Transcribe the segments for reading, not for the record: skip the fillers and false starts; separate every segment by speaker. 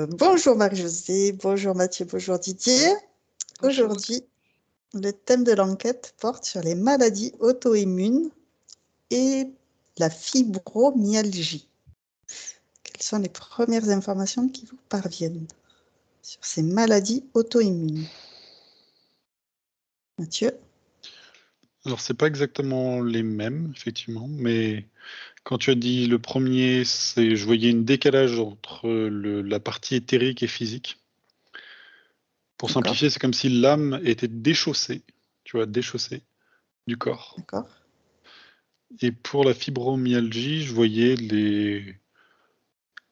Speaker 1: Bonjour Marie-Josée, bonjour Mathieu, bonjour Didier.
Speaker 2: Bonjour.
Speaker 1: Aujourd'hui, le thème de l'enquête porte sur les maladies auto-immunes et la fibromyalgie. Quelles sont les premières informations qui vous parviennent sur ces maladies auto-immunes? Mathieu?
Speaker 3: Alors, c'est pas exactement les mêmes, effectivement, mais quand tu as dit le premier, je voyais un décalage entre la partie éthérique et physique. Pour
Speaker 1: D'accord.
Speaker 3: simplifier, c'est comme si l'âme était déchaussée, tu vois, déchaussée du corps.
Speaker 1: D'accord.
Speaker 3: Et pour la fibromyalgie, je voyais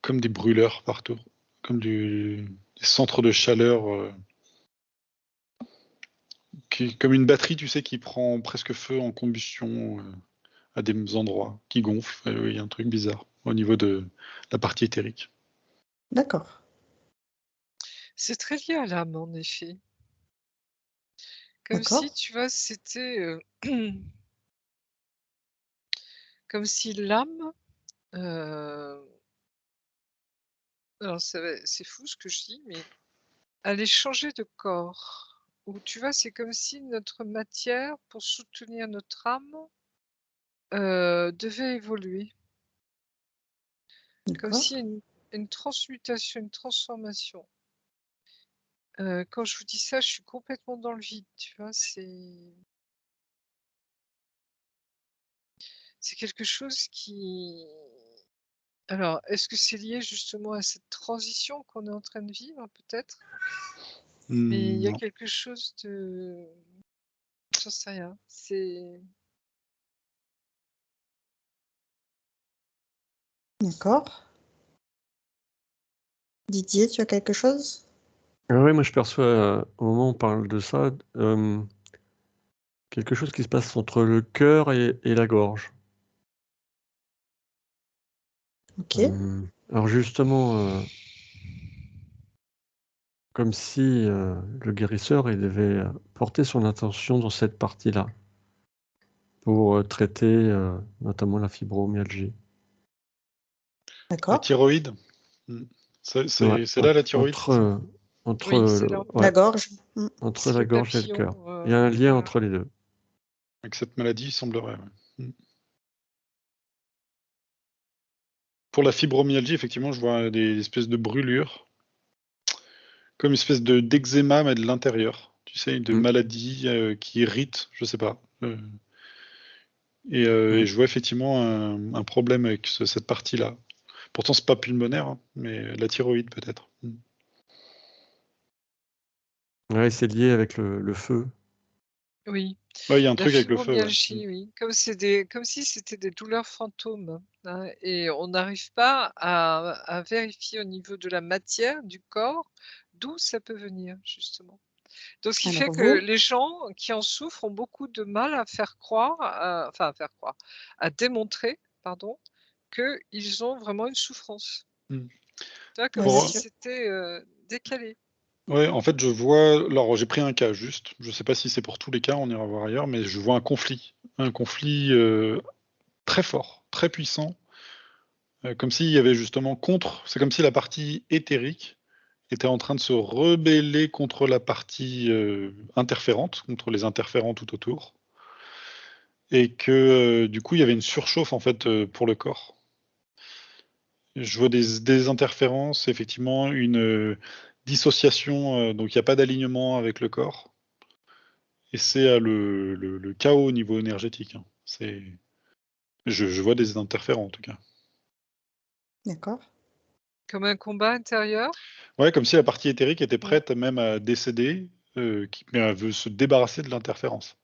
Speaker 3: comme des brûleurs partout, comme des centres de chaleur, comme une batterie, tu sais, qui prend presque feu en combustion à des endroits, qui gonfle. Il y a un truc bizarre au niveau de la partie éthérique.
Speaker 1: D'accord.
Speaker 2: C'est très lié à l'âme, en effet. Comme
Speaker 1: D'accord.
Speaker 2: si, tu vois, c'était comme si l'âme. Alors, c'est fou ce que je dis, mais allait changer de corps. Ou tu vois, c'est comme si notre matière, pour soutenir notre âme, devait évoluer. Comme
Speaker 1: D'accord.
Speaker 2: si une transmutation, une transformation. Quand je vous dis ça, je suis complètement dans le vide, tu vois, c'est quelque chose qui. Alors, est-ce que c'est lié justement à cette transition qu'on est en train de vivre, peut-être? Mais il y a
Speaker 3: Non.
Speaker 2: quelque chose de. J'en sais rien. C'est.
Speaker 1: D'accord. Didier, tu as quelque chose?
Speaker 4: Oui, moi je perçois, au moment où on parle de ça, quelque chose qui se passe entre le cœur et la gorge.
Speaker 1: Ok.
Speaker 4: Alors justement, comme si le guérisseur il devait porter son attention dans cette partie-là pour traiter notamment la fibromyalgie.
Speaker 3: La
Speaker 1: D'accord.
Speaker 3: thyroïde. C'est
Speaker 4: Ouais,
Speaker 3: là la thyroïde, c'est ça
Speaker 4: entre,
Speaker 2: Oui, c'est là.
Speaker 1: La
Speaker 4: ouais,
Speaker 1: gorge.
Speaker 4: entre
Speaker 2: C'est
Speaker 4: la
Speaker 2: le
Speaker 4: gorge et le
Speaker 2: papillon.
Speaker 4: cœur. Il y a un lien
Speaker 2: voilà.
Speaker 4: entre les deux.
Speaker 3: Avec cette maladie, il semblerait. Ouais. Pour la fibromyalgie, effectivement, je vois des espèces de brûlures, comme une espèce d'eczéma, mais de l'intérieur. Tu sais, de maladie qui irrite, je sais pas. Et je vois effectivement un problème avec cette partie-là. Pourtant, c'est pas pulmonaire, hein, mais la thyroïde peut-être.
Speaker 4: Ouais, c'est lié avec le feu.
Speaker 2: Oui.
Speaker 3: Ouais, il y a un
Speaker 2: La
Speaker 3: truc avec le feu. Ouais.
Speaker 2: fibromyalgie, oui. Comme si c'était des douleurs fantômes, hein, et on n'arrive pas à vérifier au niveau de la matière du corps d'où ça peut venir, justement. Donc ce qui fait
Speaker 1: Alors
Speaker 2: que
Speaker 1: vous?
Speaker 2: les gens qui en souffrent ont beaucoup de mal à faire croire, à démontrer, pardon, qu'ils ont vraiment une souffrance.
Speaker 3: Mm.
Speaker 2: Tu vois, comme
Speaker 1: Oui,
Speaker 2: si
Speaker 1: Mathieu.
Speaker 2: c'était, décalé.
Speaker 3: Ouais, en fait, je vois. Alors, j'ai pris un cas juste. Je sais pas si c'est pour tous les cas, on ira voir ailleurs, mais je vois un conflit. Un conflit très fort, très puissant. Comme s'il y avait justement contre. C'est comme si la partie éthérique était en train de se rebeller contre la partie interférente, contre les interférents tout autour. Et que du coup, il y avait une surchauffe en fait pour le corps. Je vois des interférences, effectivement, une dissociation, donc il n'y a pas d'alignement avec le corps. Et c'est le chaos au niveau énergétique. Hein. Je vois des interférents en tout cas.
Speaker 1: D'accord.
Speaker 2: Comme un combat intérieur?
Speaker 3: Ouais, comme si la partie éthérique était prête même à décéder, mais elle veut se débarrasser de l'interférence.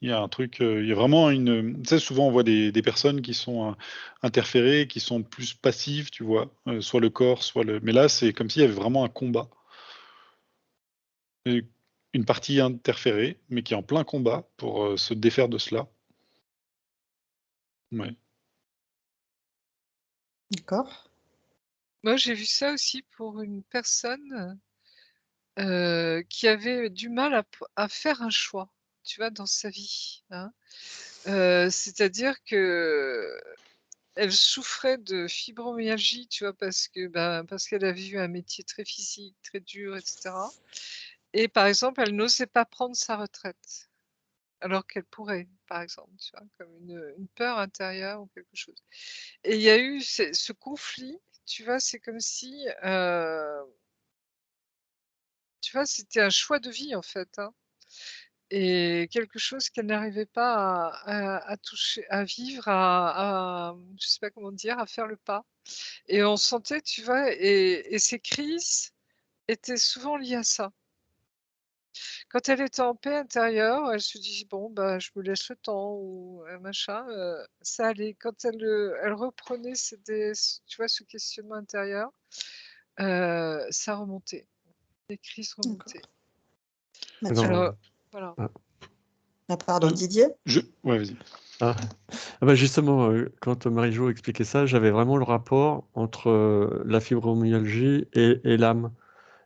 Speaker 3: Il y a un truc, il y a vraiment une. Tu sais, souvent on voit des personnes qui sont interférées, qui sont plus passives, tu vois, soit le corps, soit le. Mais là, c'est comme s'il y avait vraiment un combat. Une partie interférée, mais qui est en plein combat pour se défaire de cela. Ouais.
Speaker 1: D'accord.
Speaker 2: Moi, j'ai vu ça aussi pour une personne, qui avait du mal à faire un choix, tu vois, dans sa vie, hein. C'est-à-dire qu'elle elle souffrait de fibromyalgie, tu vois, parce qu'elle avait eu un métier très physique, très dur, etc. Et par exemple, elle n'osait pas prendre sa retraite, alors qu'elle pourrait, par exemple, tu vois, comme une peur intérieure ou quelque chose. Et il y a eu ce conflit, tu vois, c'est comme si, tu vois, c'était un choix de vie en fait, hein, et quelque chose qu'elle n'arrivait pas à toucher, à vivre, je sais pas comment dire, à faire le pas. Et on sentait, tu vois, et ces crises étaient souvent liées à ça. Quand elle était en paix intérieure, elle se dit: «Bon, bah, je me laisse le temps» ou machin, ça allait. Quand elle reprenait tu vois, ce questionnement intérieur, ça remontait. Les crises
Speaker 1: D'accord.
Speaker 2: remontaient.
Speaker 1: Mathieu.
Speaker 4: Alors,
Speaker 2: Alors voilà.
Speaker 4: ah,
Speaker 1: Ah, pardon,
Speaker 3: Euh,
Speaker 1: Didier.
Speaker 3: Ouais, vas-y.
Speaker 4: ah. Ah bah justement, quand Marie-Jo expliquait ça, j'avais vraiment le rapport entre la fibromyalgie et l'âme.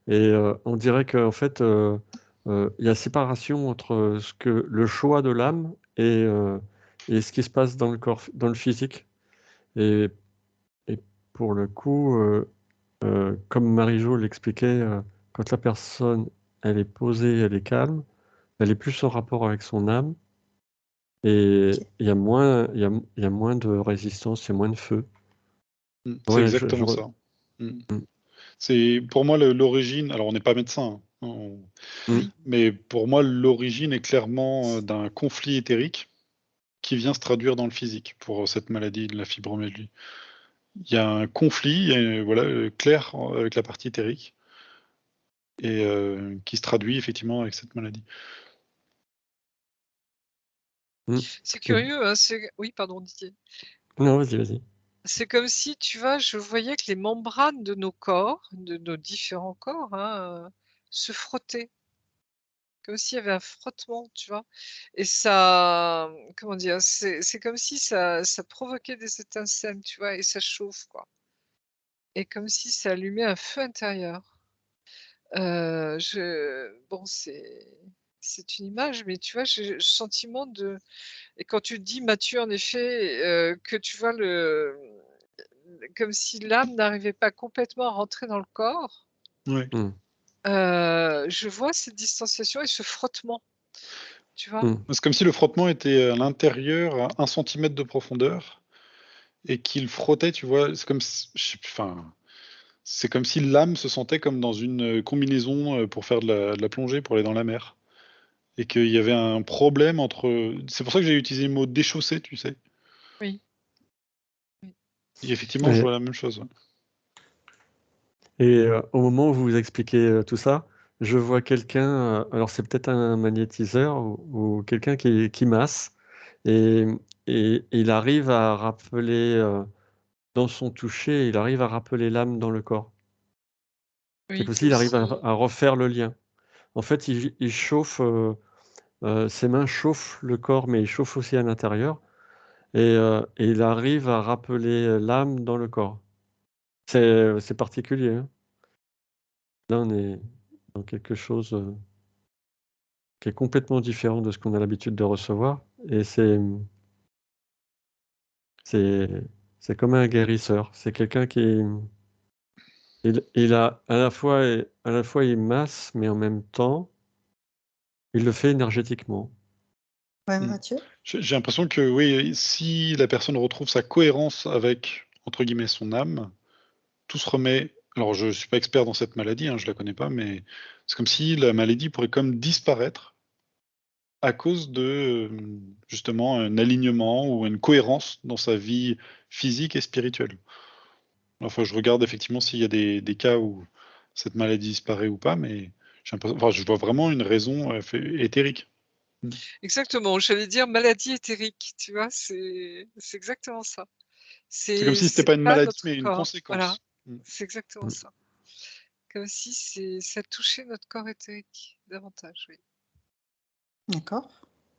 Speaker 4: Et on dirait qu'en fait, il y a séparation entre le choix de l'âme et ce qui se passe dans le corps, dans le physique. Et, et pour le coup, comme Marie-Jo l'expliquait, quand la personne, elle est posée, elle est calme, elle est plus en rapport avec son âme, et
Speaker 1: Ok.
Speaker 4: il y a moins, il y a moins de résistance, il y a moins de feu.
Speaker 3: C'est
Speaker 4: Ouais,
Speaker 3: exactement ça.
Speaker 4: Mm.
Speaker 3: C'est pour moi l'origine. Alors, on n'est pas médecin, hein,
Speaker 4: Mm.
Speaker 3: mais pour moi, l'origine est clairement d'un conflit éthérique qui vient se traduire dans le physique pour cette maladie de la fibromyalgie. Il y a un conflit, voilà, clair avec la partie éthérique et qui se traduit effectivement avec cette maladie.
Speaker 4: Mm.
Speaker 2: C'est curieux, hein, oui, pardon, Didier.
Speaker 4: Non, vas-y, vas-y.
Speaker 2: C'est comme si, tu vois, je voyais que les membranes de nos corps, de nos différents corps, hein, se frottaient. Comme s'il y avait un frottement, tu vois? Et ça, comment dire? C'est comme si ça provoquait des étincelles, tu vois? Et ça chauffe, quoi. Et comme si ça allumait un feu intérieur. Bon, c'est une image, mais tu vois, j'ai le sentiment et quand tu dis, Mathieu, en effet, que tu vois comme si l'âme n'arrivait pas complètement à rentrer dans le corps,
Speaker 3: Ouais.
Speaker 4: Mm.
Speaker 2: je vois cette distanciation et ce frottement, tu vois?
Speaker 4: Mm.
Speaker 3: C'est comme si le frottement était à l'intérieur, à 1 centimètre de profondeur et qu'il frottait, tu vois? C'est comme s je sais plus, enfin, c'est comme si l'âme se sentait comme dans une, combinaison, pour faire de la plongée, pour aller dans la mer et qu'il y avait un problème entre, c'est pour ça que j'ai utilisé le mot «déchausser», tu sais?
Speaker 2: Oui, oui.
Speaker 3: Et effectivement, je
Speaker 4: Et,
Speaker 3: vois la même chose, ouais.
Speaker 4: au moment où vous expliquez tout ça, je vois quelqu'un, alors c'est peut-être un magnétiseur ou quelqu'un qui masse, et, et il arrive à rappeler, dans son toucher, il arrive à rappeler l'âme dans le corps. C'est
Speaker 2: Oui,
Speaker 4: comme
Speaker 2: comme
Speaker 4: s'il arrive
Speaker 2: si
Speaker 4: à refaire le lien. En fait, il chauffe, ses mains chauffent le corps, mais il chauffe aussi à l'intérieur, et il arrive à rappeler l'âme dans le corps. C'est particulier, hein. Là, on est dans quelque chose qui est complètement différent de ce qu'on a l'habitude de recevoir, et c'est, c'est comme un guérisseur. C'est quelqu'un il a à la fois il masse, mais en même temps, il le fait énergétiquement.
Speaker 1: Ouais,
Speaker 3: Mmh.
Speaker 1: Mathieu.
Speaker 3: J'ai l'impression que oui, si la personne retrouve sa cohérence avec, entre guillemets, «son âme», tout se remet. Alors je suis pas expert dans cette maladie, hein, je la connais pas, mais c'est comme si la maladie pourrait comme disparaître à cause de, justement un alignement ou une cohérence dans sa vie physique et spirituelle. Enfin, je regarde effectivement s'il y a des cas où cette maladie disparaît ou pas, mais j'ai l'impression, enfin, je vois vraiment une raison, éthérique. Mmh.
Speaker 2: exactement, j'allais dire maladie éthérique, tu vois? C'est exactement ça.
Speaker 3: C'est comme si c'était
Speaker 2: C'est
Speaker 3: pas une
Speaker 2: pas
Speaker 3: maladie,
Speaker 2: notre
Speaker 3: mais une
Speaker 2: corps, voilà,
Speaker 3: conséquence. Mmh.
Speaker 2: c'est exactement
Speaker 4: Mmh.
Speaker 2: ça. Comme si ça touchait notre corps éthérique davantage, oui,
Speaker 1: D'accord.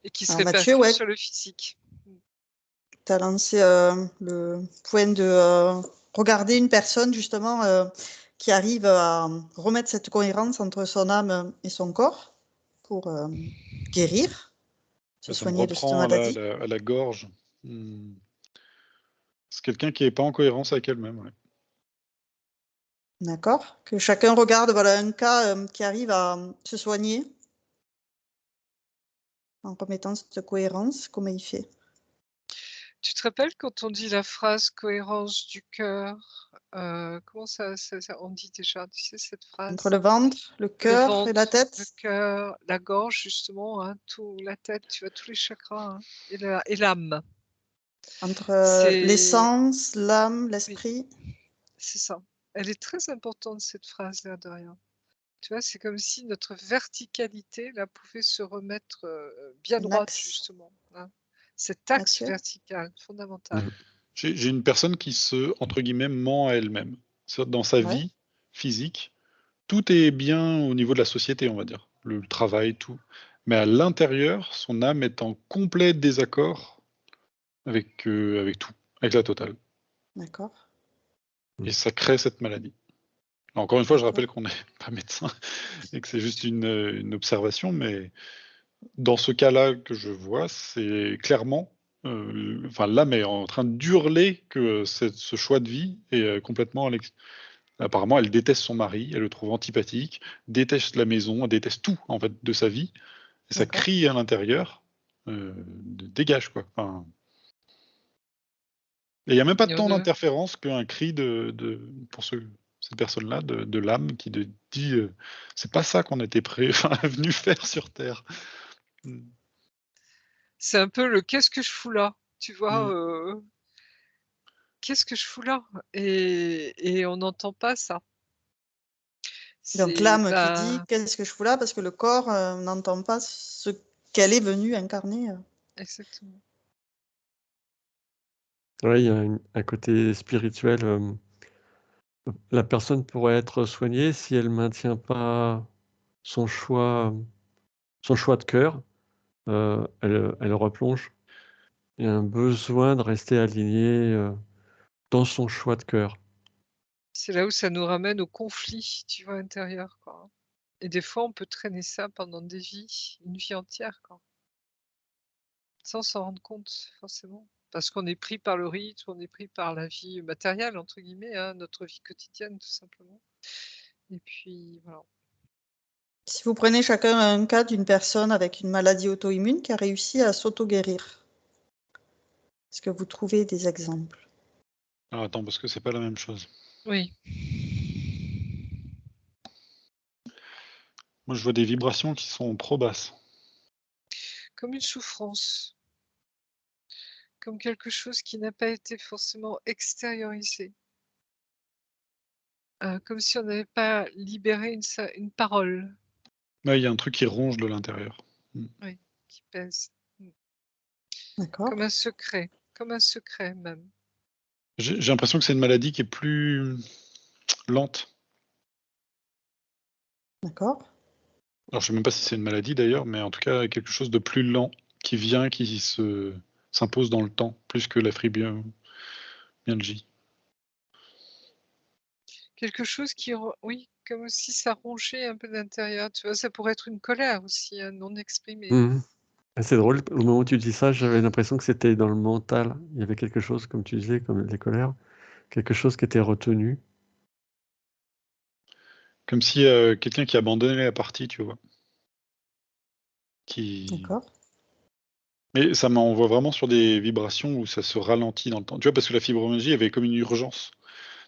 Speaker 2: et qui se
Speaker 1: Alors Mathieu,
Speaker 2: répercute
Speaker 1: ouais,
Speaker 2: sur le physique.
Speaker 1: tu as lancé le point de regarder une personne justement qui arrive à remettre cette cohérence entre son âme et son corps pour guérir, se
Speaker 3: Bah, ça me
Speaker 1: soigner de cette
Speaker 3: reprend à la
Speaker 1: maladie.
Speaker 3: à la à la gorge. Mmh. C'est quelqu'un qui n'est pas en cohérence avec elle-même. Ouais.
Speaker 1: D'accord. Que chacun regarde voilà, un cas qui arrive à se soigner en remettant cette cohérence. Comment il fait?
Speaker 2: Tu te rappelles quand on dit la phrase cohérence du cœur, comment on dit déjà, tu sais, cette
Speaker 1: Entre
Speaker 2: phrase?
Speaker 1: le ventre, le
Speaker 2: Le
Speaker 1: cœur et la
Speaker 2: ventre, le
Speaker 1: tête?
Speaker 2: cœur, la gorge, justement, hein, tout, la tête, tu vois, tous les chakras, hein, et l'âme.
Speaker 1: Entre
Speaker 2: C'est
Speaker 1: l'essence, l'âme,
Speaker 2: oui,
Speaker 1: l'esprit?
Speaker 2: c'est ça. Elle est très importante, cette phrase-là, de rien. Tu vois, c'est comme si notre verticalité, là, pouvait se remettre bien
Speaker 1: Un
Speaker 2: droite,
Speaker 1: axe
Speaker 2: justement, hein. Cet axe
Speaker 1: Mathieu?
Speaker 2: vertical, fondamental.
Speaker 3: J'ai une personne qui se, entre guillemets, ment à elle-même. Dans sa
Speaker 1: Ouais.
Speaker 3: vie physique, tout est bien au niveau de la société, on va dire. Le travail, tout. Mais à l'intérieur, son âme est en complet désaccord avec tout, avec la totale.
Speaker 1: D'accord.
Speaker 3: Et ça crée cette maladie. Encore une fois, je
Speaker 1: D'accord.
Speaker 3: rappelle qu'on n'est pas médecin et que c'est juste une observation, mais dans ce cas-là que je vois, c'est clairement, l'âme est en train d'hurler que ce choix de vie est complètement apparemment, elle déteste son mari, elle le trouve antipathique, déteste la maison, elle déteste tout, en fait, de sa vie. Et ça
Speaker 1: D'accord.
Speaker 3: crie à l'intérieur, dégage, quoi. Enfin, et il n'y a même pas
Speaker 2: Et
Speaker 3: tant
Speaker 2: on a-
Speaker 3: d'interférence qu'un cri pour cette personne-là, de l'âme, qui dit c'est pas ça qu'on était venu faire sur Terre. Mm.
Speaker 2: C'est un peu le qu'est-ce que je fous là, tu vois,
Speaker 3: Mm.
Speaker 2: qu'est-ce que je fous là? Et on n'entend pas ça.
Speaker 1: Donc
Speaker 2: C'est
Speaker 1: l'âme qui dit
Speaker 2: bah,
Speaker 1: qu'est-ce que je fous là parce que le corps n'entend pas ce qu'elle est venue incarner.
Speaker 2: exactement.
Speaker 4: Ouais, il y a un côté spirituel. La personne pourrait être soignée si elle maintient pas son choix, son choix de cœur. Elle replonge. Il y a un besoin de rester aligné dans son choix de cœur.
Speaker 2: C'est là où ça nous ramène au conflit, tu vois, intérieur, quoi. Et des fois, on peut traîner ça pendant des vies, une vie entière, quoi, sans s'en rendre compte, forcément. Parce qu'on est pris par le rythme, on est pris par la vie matérielle, entre guillemets, hein, notre vie quotidienne, tout simplement. Et puis, voilà.
Speaker 1: Si vous prenez chacun un cas d'une personne avec une maladie auto-immune qui a réussi à s'auto-guérir, est-ce que vous trouvez des exemples?
Speaker 3: Alors attends, parce que c'est pas la même chose.
Speaker 2: Oui.
Speaker 3: Moi, je vois des vibrations qui sont trop basses.
Speaker 2: Comme une souffrance, comme quelque chose qui n'a pas été forcément extériorisé. Comme si on n'avait pas libéré une parole,
Speaker 3: Là, il y a un truc qui ronge de l'intérieur. Mm.
Speaker 2: oui, qui pèse.
Speaker 1: D'accord.
Speaker 2: Comme un secret même.
Speaker 3: J'ai l'impression que c'est une maladie qui est plus lente.
Speaker 1: D'accord.
Speaker 3: Alors, je sais même pas si c'est une maladie d'ailleurs, mais en tout cas, quelque chose de plus lent qui vient, s'impose dans le temps, plus que la fibromyalgie.
Speaker 2: Quelque chose oui, comme si ça rongeait un peu d'intérieur, tu vois? Ça pourrait être une colère aussi, hein, non exprimée.
Speaker 4: Mmh. Ah, c'est drôle, au moment où tu dis ça, j'avais l'impression que c'était dans le mental. Il y avait quelque chose, comme tu disais, comme les colères, quelque chose qui était retenu.
Speaker 3: Comme si quelqu'un qui abandonnait la partie, tu vois.
Speaker 1: D'accord.
Speaker 3: Mais ça m'envoie vraiment sur des vibrations où ça se ralentit dans le temps. Tu vois, parce que la fibromyalgie, il y avait comme une urgence.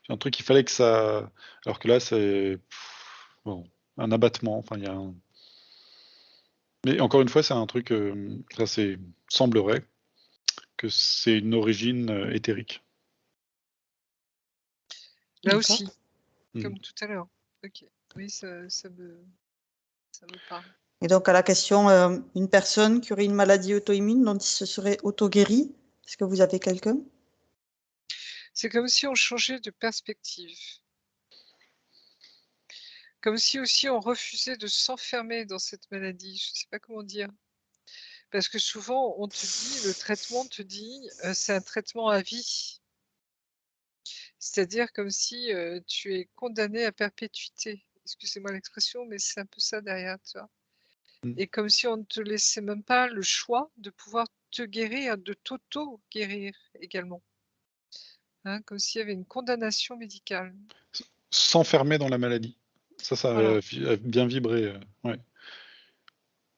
Speaker 3: C'est un truc, il fallait que ça. Alors que là, c'est bon, un abattement. Enfin, il y a un. Mais encore une fois, c'est un truc. Semblerait que c'est une origine éthérique.
Speaker 2: Là
Speaker 1: D'accord.
Speaker 2: aussi,
Speaker 3: Mm.
Speaker 2: comme tout à l'heure. OK. Oui, ça me parle.
Speaker 1: Et donc à la question, une personne qui aurait une maladie auto-immune dont il se serait auto-guéri, est-ce que vous avez quelqu'un?
Speaker 2: C'est comme si on changeait de perspective. Comme si aussi on refusait de s'enfermer dans cette maladie, je ne sais pas comment dire. Parce que souvent on te dit le traitement te dit, c'est un traitement à vie. C'est-à-dire comme si, tu es condamné à perpétuité. Excusez-moi l'expression, mais c'est un peu ça derrière, tu vois?
Speaker 3: Mm.
Speaker 2: Et comme si on ne te laissait même pas le choix de pouvoir te guérir, de t'auto-guérir également. hein, comme s'il y avait une condamnation médicale.
Speaker 3: S'enfermer dans la maladie. Ça
Speaker 2: Voilà.
Speaker 3: a bien vibré. Ouais.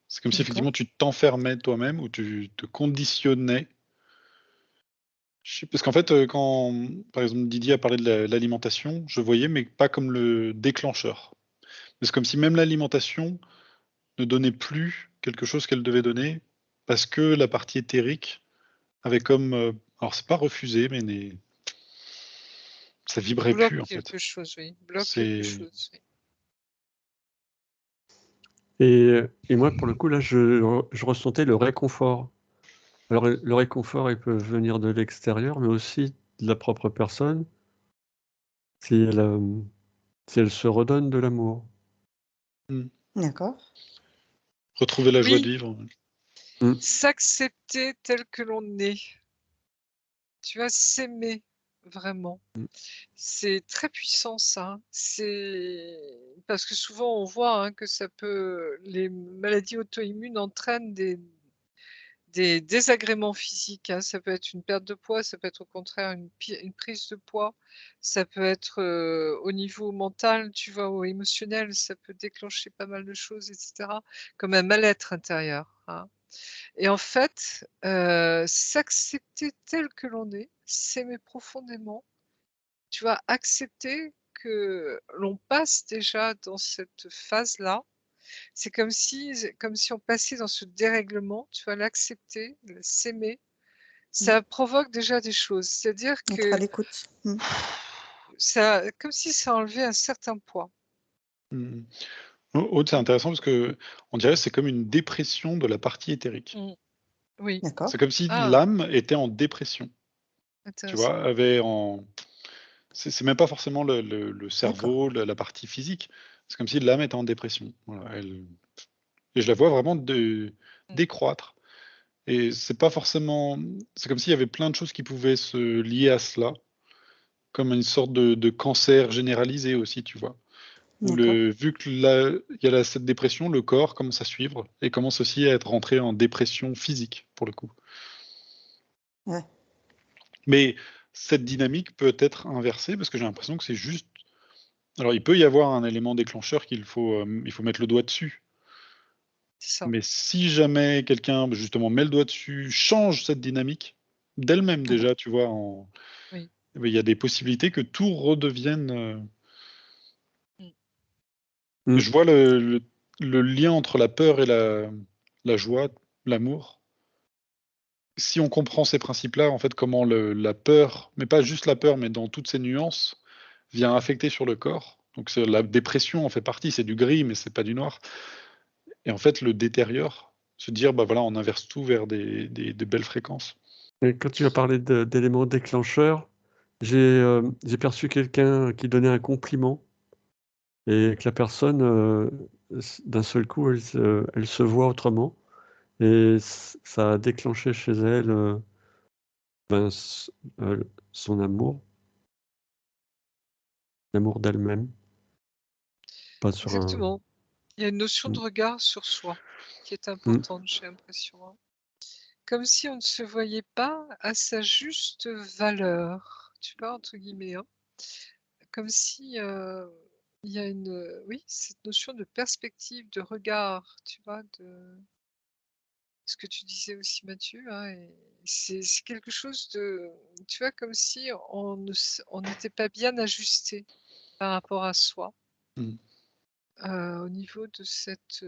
Speaker 3: C'est comme si
Speaker 1: D'accord.
Speaker 3: effectivement tu t'enfermais toi-même ou tu te conditionnais. Parce qu'en fait, quand, par exemple, Didier a parlé de l'alimentation, je voyais, mais pas comme le déclencheur. C'est comme si même l'alimentation ne donnait plus quelque chose qu'elle devait donner, parce que la partie éthérique avait comme, alors c'est pas refusé, mais ça vibrait
Speaker 2: Bloque
Speaker 3: plus en fait.
Speaker 2: quelque chose, oui. Bloque quelque
Speaker 3: C'est
Speaker 2: chose, oui.
Speaker 4: Et moi, pour le coup, là, je ressentais le réconfort. Alors, le réconfort, il peut venir de l'extérieur, mais aussi de la propre personne, si elle se redonne de l'amour.
Speaker 1: D'accord.
Speaker 3: retrouver la joie
Speaker 2: Oui,
Speaker 3: de vivre.
Speaker 4: Mm.
Speaker 2: s'accepter tel que l'on est. Tu vois, s'aimer vraiment.
Speaker 4: Mm.
Speaker 2: C'est très puissant ça. C'est parce que souvent on voit hein, que ça peut, les maladies auto-immunes entraînent des désagréments physiques, hein. Ça peut être une perte de poids, ça peut être au contraire une prise de poids, ça peut être au niveau mental, tu vois, ou émotionnel, ça peut déclencher pas mal de choses, etc. Comme un mal-être intérieur, hein. Et en fait, s'accepter tel que l'on est, s'aimer profondément, tu vois, accepter que l'on passe déjà dans cette phase-là. C'est comme si on passait dans ce dérèglement, tu vois, l'accepter, s'aimer, ça provoque déjà des choses. C'est-à-dire
Speaker 1: Être à
Speaker 2: que
Speaker 1: l'écoute.
Speaker 2: ça, comme si ça enlevait un certain poids.
Speaker 3: Mm. Aude, c'est intéressant parce que on dirait que c'est comme une dépression de la partie éthérique.
Speaker 2: Mmh. Oui.
Speaker 1: D'accord.
Speaker 3: C'est comme si
Speaker 2: Ah,
Speaker 3: l'âme était en dépression. Tu
Speaker 2: intéressant.
Speaker 3: vois, c'est même pas forcément le
Speaker 1: D'accord.
Speaker 3: cerveau, la partie physique. C'est comme si l'âme était en dépression. Voilà, et je la vois vraiment décroître. Et c'est pas forcément. C'est comme s'il y avait plein de choses qui pouvaient se lier à cela, comme une sorte de cancer généralisé aussi, tu vois. Où
Speaker 1: D'accord.
Speaker 3: vu que il y a cette dépression, le corps commence à suivre et commence aussi à être rentré en dépression physique, pour le coup.
Speaker 1: Ouais.
Speaker 3: Mais cette dynamique peut être inversée parce que j'ai l'impression que c'est juste. Alors, il peut y avoir un élément déclencheur il faut mettre le doigt dessus.
Speaker 2: C'est ça.
Speaker 3: Mais si jamais quelqu'un, justement, met le doigt dessus, change cette dynamique d'elle-même déjà, tu vois,
Speaker 2: Oui.
Speaker 3: eh ben, il y a des possibilités que tout redevienne.
Speaker 4: Mm.
Speaker 3: Je vois le lien entre la peur et la joie, l'amour. Si on comprend ces principes-là, en fait, comment la peur, mais pas juste la peur, mais dans toutes ses nuances, vient affecter sur le corps. Donc la dépression en fait partie, c'est du gris, mais c'est pas du noir. Et en fait, le détériore, se dire, bah voilà, on inverse tout vers des belles fréquences.
Speaker 4: Et quand tu as parlé d'éléments déclencheurs, j'ai perçu quelqu'un qui donnait un compliment et que la personne, d'un seul coup, elle se voit autrement. Et ça a déclenché chez elle ben, son amour, l'amour d'elle-même. Pas sur un.
Speaker 2: Exactement. Il y a une notion de
Speaker 4: Mm.
Speaker 2: regard sur soi qui est
Speaker 4: Mm.
Speaker 2: importante, j'ai l'impression, hein. Comme si on ne se voyait pas à sa juste valeur, tu vois, entre guillemets, hein. Comme si, il y a une, oui, cette notion de perspective, de regard, tu vois, de ce que tu disais aussi Mathieu, hein, et c'est quelque chose de, tu vois, comme si on n'était pas bien ajusté par rapport à soi,
Speaker 3: Mm.
Speaker 2: au niveau de cette,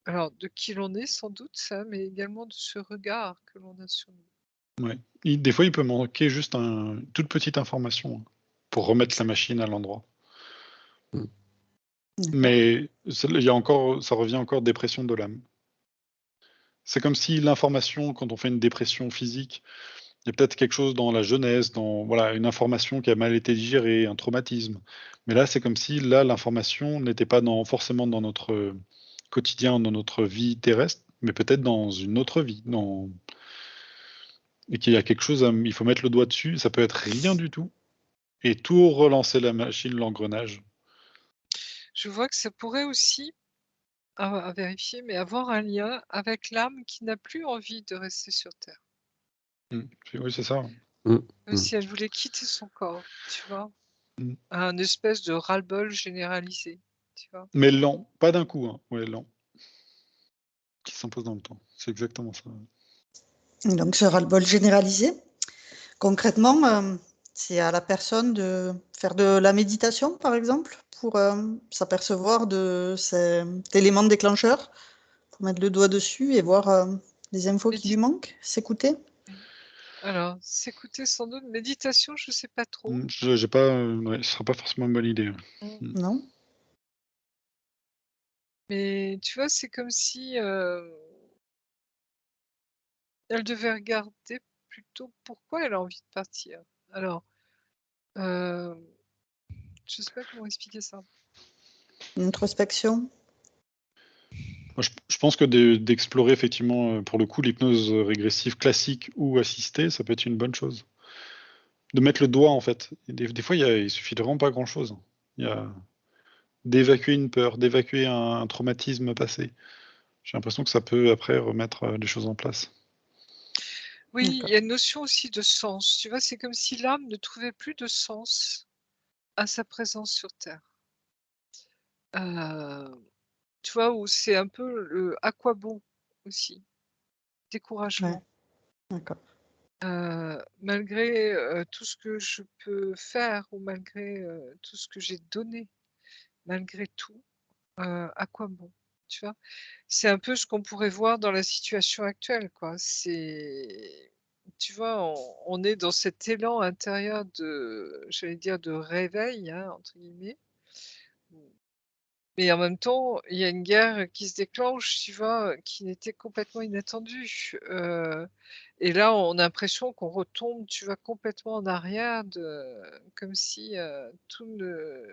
Speaker 2: alors de qui l'on est sans doute ça, mais également de ce regard que l'on a sur nous.
Speaker 3: Ouais. Des fois, il peut manquer juste une toute petite information pour remettre la machine à l'endroit.
Speaker 4: Mm.
Speaker 1: D'accord.
Speaker 3: Mais ça revient encore dépression de l'âme. C'est comme si l'information, quand on fait une dépression physique, il y a peut-être quelque chose dans la jeunesse, dans voilà, une information qui a mal été digérée, un traumatisme. Mais là, c'est comme si là, l'information n'était pas forcément dans notre quotidien, dans notre vie terrestre, mais peut-être dans une autre vie. Et qu'il y a quelque chose, il faut mettre le doigt dessus, ça peut être rien du tout, et tout relancer la machine, l'engrenage.
Speaker 2: Je vois que ça pourrait aussi, à vérifier, mais avoir un lien avec l'âme qui n'a plus envie de rester sur terre.
Speaker 3: Oui, c'est ça.
Speaker 4: Mm,
Speaker 2: Comme
Speaker 4: mm.
Speaker 2: si elle voulait quitter son corps, tu vois?
Speaker 3: Mm.
Speaker 2: Un espèce de ras-le-bol généralisé, tu vois?
Speaker 3: Mais lent, pas d'un coup, hein. Ouais, lent, qui s'impose dans le temps. C'est exactement ça.
Speaker 1: Donc, ce ras-le-bol généralisé, concrètement, c'est à la personne de faire de la méditation, par exemple, pour s'apercevoir de cet élément déclencheur, pour mettre le doigt dessus et voir les infos qui lui manquent, s'écouter.
Speaker 2: Alors, s'écouter sans doute, méditation, je sais pas trop.
Speaker 3: J'ai pas, ouais, ce sera pas forcément une bonne idée.
Speaker 2: Mmh.
Speaker 1: Non?
Speaker 2: Mais tu vois, c'est comme si, elle devait regarder plutôt pourquoi elle a envie de partir. Alors, je sais pas comment expliquer ça.
Speaker 1: Une introspection.
Speaker 3: Moi, je pense que d'explorer effectivement, pour le coup, l'hypnose régressive classique ou assistée, ça peut être une bonne chose. De mettre le doigt, en fait. Et des fois, il suffit de vraiment pas grand-chose. Il y a d'évacuer une peur, d'évacuer un traumatisme passé. J'ai l'impression que ça peut après remettre les choses en place.
Speaker 2: Oui, il
Speaker 1: D'accord.
Speaker 2: y a une notion aussi de sens. Tu vois, c'est comme si l'âme ne trouvait plus de sens à sa présence sur terre. Tu vois, où c'est un peu le à quoi bon aussi,
Speaker 1: Ouais,
Speaker 2: découragement.
Speaker 1: d'accord.
Speaker 2: Malgré, tout ce que je peux faire ou malgré, tout ce que j'ai donné, malgré tout, à quoi bon? Tu vois? C'est un peu ce qu'on pourrait voir dans la situation actuelle, quoi. C'est tu vois, on est dans cet élan intérieur de j'allais dire «de réveil», hein, entre guillemets. Mais en même temps, il y a une guerre qui se déclenche, tu vois, qui n'était complètement inattendue. Et là, on a l'impression qu'on retombe, tu vois, complètement en arrière comme si, tout ne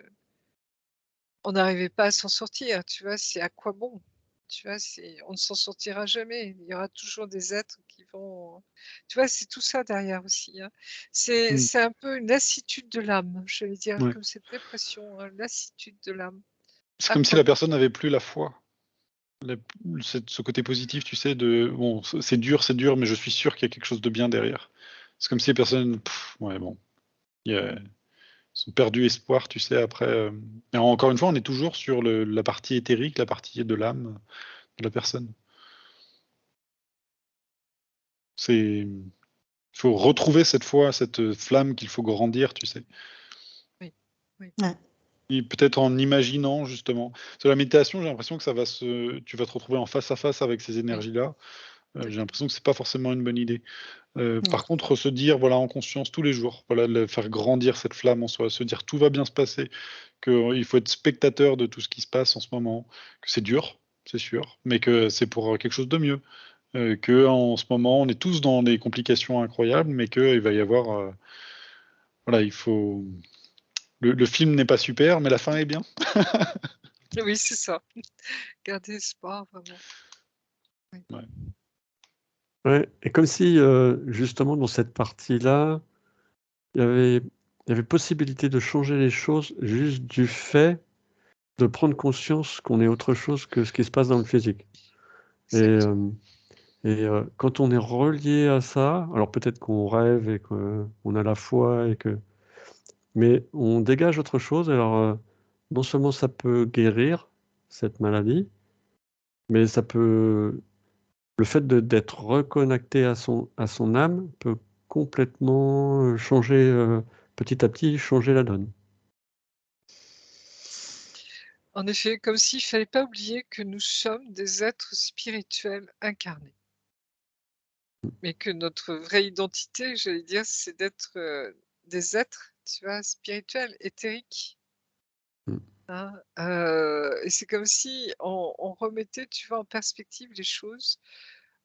Speaker 2: on n'arrivait pas à s'en sortir, tu vois? C'est à quoi bon? Tu vois? On ne s'en sortira jamais. Il y aura toujours des êtres qui vont tu vois? C'est tout ça derrière aussi, hein. C'est
Speaker 3: Mmh.
Speaker 2: c'est un peu une lassitude de l'âme, je vais dire,
Speaker 3: Ouais.
Speaker 2: comme cette dépression, lassitude de l'âme.
Speaker 3: C'est
Speaker 2: À
Speaker 3: comme si
Speaker 2: quoi
Speaker 3: la
Speaker 2: bon?
Speaker 3: personne n'avait plus la foi. La ce côté positif, tu sais, de bon, c'est dur, mais je suis sûr qu'il y a quelque chose de bien derrière. C'est comme si les personnes, ouais, bon, il y a ils ont perdu espoir, tu sais, après, et encore une fois, on est toujours sur la partie éthérique, la partie de l'âme de la personne. Il faut retrouver cette foi, cette flamme qu'il faut grandir, tu sais.
Speaker 2: Oui, oui.
Speaker 1: Ouais.
Speaker 3: Et peut-être en imaginant justement. Parce que la méditation, j'ai l'impression que tu vas te retrouver en face à face avec ces
Speaker 2: Oui,
Speaker 3: énergies-là. J'ai
Speaker 2: exactement.
Speaker 3: l'impression que c'est pas forcément une bonne idée. Par
Speaker 1: D'accord.
Speaker 3: contre, se dire, voilà, en conscience tous les jours, voilà, faire grandir cette flamme en soi, se dire tout va bien se passer, qu'il faut être spectateur de tout ce qui se passe en ce moment, que c'est dur, c'est sûr, mais que c'est pour quelque chose de mieux. Que en ce moment, on est tous dans des complications incroyables, mais qu'il va y avoir, voilà, il faut. Le film n'est pas super, mais la fin est bien.
Speaker 2: Oui, c'est ça. Garder espoir, vraiment. Oui.
Speaker 3: Ouais.
Speaker 4: Ouais, et comme si, justement, dans cette partie-là, il y avait possibilité de changer les choses juste du fait de prendre conscience qu'on est autre chose que ce qui se passe dans le physique. Et, quand on est relié à ça, alors peut-être qu'on rêve et qu'on a la foi mais on dégage autre chose. Alors, non seulement ça peut guérir cette maladie, mais ça peut le fait d'être reconnecté à son âme peut complètement, changer, petit à petit, changer la donne.
Speaker 2: En effet, comme s'il fallait pas oublier que nous sommes des êtres spirituels incarnés. Mais que notre vraie identité, j'allais dire, c'est d'être, des êtres, tu vois, spirituels, éthériques,
Speaker 4: Mmh.
Speaker 2: hein. Et c'est comme si on remettait, tu vois, en perspective les choses,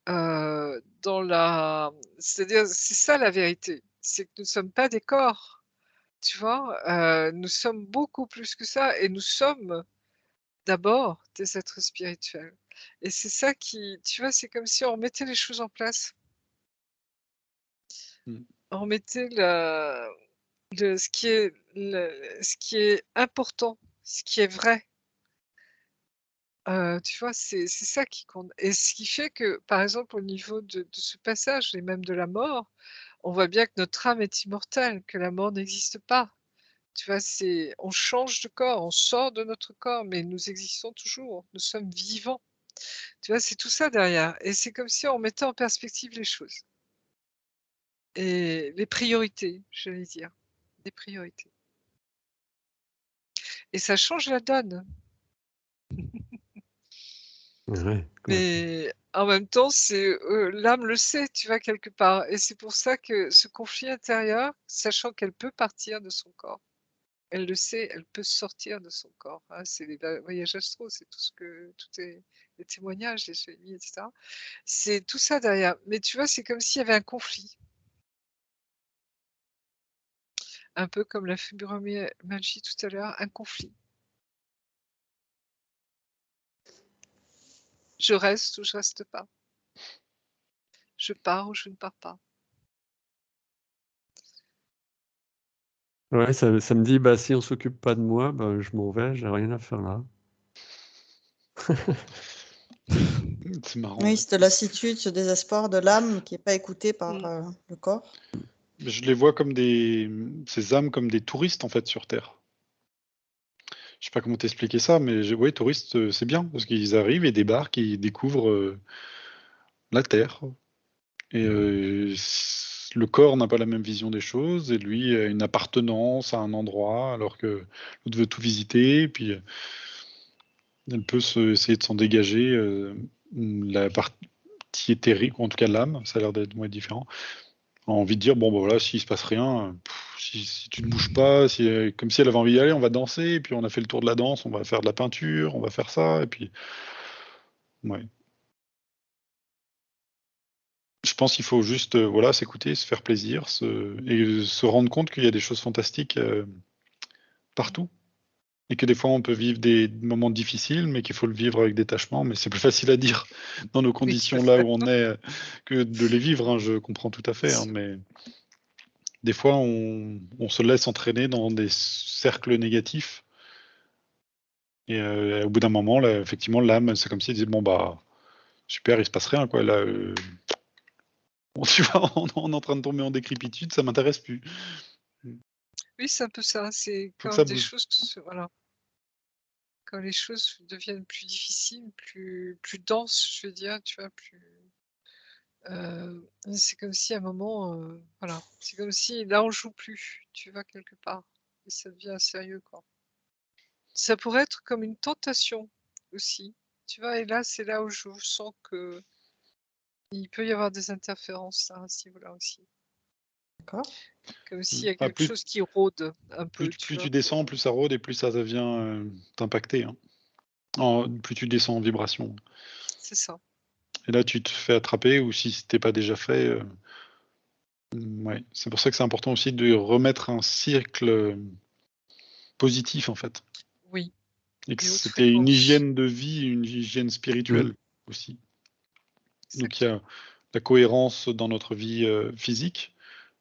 Speaker 2: dans la c'est-à-dire, c'est ça la vérité, c'est que nous ne sommes pas des corps, tu vois? Nous sommes beaucoup plus que ça et nous sommes d'abord des êtres spirituels et c'est ça qui tu vois, c'est comme si on remettait les choses en place.
Speaker 3: Mmh.
Speaker 2: On remettait ce qui est important, ce qui est vrai, tu vois? C'est ça qui compte et ce qui fait que, par exemple, au niveau de ce passage et même de la mort, on voit bien que notre âme est immortelle, que la mort n'existe pas. Tu vois, on change de corps, on sort de notre corps, mais nous existons toujours, nous sommes vivants. Tu vois, c'est tout ça derrière. Et c'est comme si on mettait en perspective les choses. Et les priorités, j'allais dire. Les priorités. Et ça change la donne.
Speaker 4: Ouais, complètement.
Speaker 2: Mais en même temps, l'âme le sait, tu vois, quelque part. Et c'est pour ça que ce conflit intérieur, sachant qu'elle peut partir de son corps, elle le sait, elle peut sortir de son corps. Hein, c'est les voyages astraux, c'est tout est les témoignages, les suivis, etc. C'est tout ça derrière. Mais tu vois, c'est comme s'il y avait un conflit. Un peu comme la fibromyalgie tout à l'heure, un conflit. Je reste ou je reste pas. Je pars ou je ne pars pas.
Speaker 4: Ouais, ça me dit, bah, si on s'occupe pas de moi, bah, je m'en vais, j'ai rien à faire là.
Speaker 3: C'est marrant.
Speaker 1: Oui, cette lassitude, ce désespoir de l'âme qui n'est pas écoutée par
Speaker 2: Mm.
Speaker 1: le corps.
Speaker 3: Je les vois comme ces âmes comme des touristes en fait sur Terre. Je sais pas comment t'expliquer ça, mais ouais, touristes, c'est bien parce qu'ils arrivent et débarquent, ils découvrent la Terre. Et le corps n'a pas la même vision des choses et lui a une appartenance à un endroit alors que l'autre veut tout visiter. Et puis elle peut essayer de s'en dégager la partie éthérique, ou en tout cas l'âme, ça a l'air d'être moins différent. A envie de dire bon bah voilà, s'il se passe rien, si tu ne bouges pas, comme si elle avait envie d'y aller, on va danser, et puis on a fait le tour de la danse, on va faire de la peinture, on va faire ça, et puis ouais. Je pense qu'il faut juste voilà, s'écouter, se faire plaisir, et se rendre compte qu'il y a des choses fantastiques partout. Et que des fois on peut vivre des moments difficiles, mais qu'il faut le vivre avec détachement. Mais c'est plus facile à dire dans nos
Speaker 2: Oui,
Speaker 3: conditions là où on est que de les vivre, hein, je comprends tout à fait. Hein, mais des fois on se laisse entraîner dans des cercles négatifs. Et au bout d'un moment, là, effectivement, l'âme, c'est comme si elle disait bon bah super, il se passe rien quoi. Là, bon, tu vois, on est en train de tomber en décrépitude, ça m'intéresse plus.
Speaker 2: oui, c'est un peu ça. C'est
Speaker 3: Faut que
Speaker 2: quand
Speaker 3: ça
Speaker 2: des
Speaker 3: bouge.
Speaker 2: choses, voilà, quand les choses deviennent plus difficiles, plus denses, je veux dire, tu vois, c'est comme si à un moment, voilà, c'est comme si là on joue plus, tu vois, quelque part. Et ça devient sérieux, quoi. Ça pourrait être comme une tentation aussi, tu vois. Et là, c'est là où je sens que il peut y avoir des interférences à ce niveau-là aussi.
Speaker 1: D'accord.
Speaker 2: Comme s'il y a
Speaker 3: Ah,
Speaker 2: quelque chose qui rôde un peu, tu
Speaker 3: plus
Speaker 2: vois.
Speaker 3: tu descends, plus ça rôde et plus ça vient t'impacter. Hein. Plus tu descends en vibration.
Speaker 2: C'est ça.
Speaker 3: Et là, tu te fais attraper, ou si c'était pas déjà fait. Ouais. C'est pour ça que c'est important aussi de remettre un cycle positif, en fait.
Speaker 2: Oui,
Speaker 3: Et que
Speaker 2: des hautes
Speaker 3: c'était une
Speaker 2: fréquences.
Speaker 3: hygiène de vie, une hygiène spirituelle aussi. Donc il y
Speaker 2: Exactement.
Speaker 3: a la cohérence dans notre vie physique,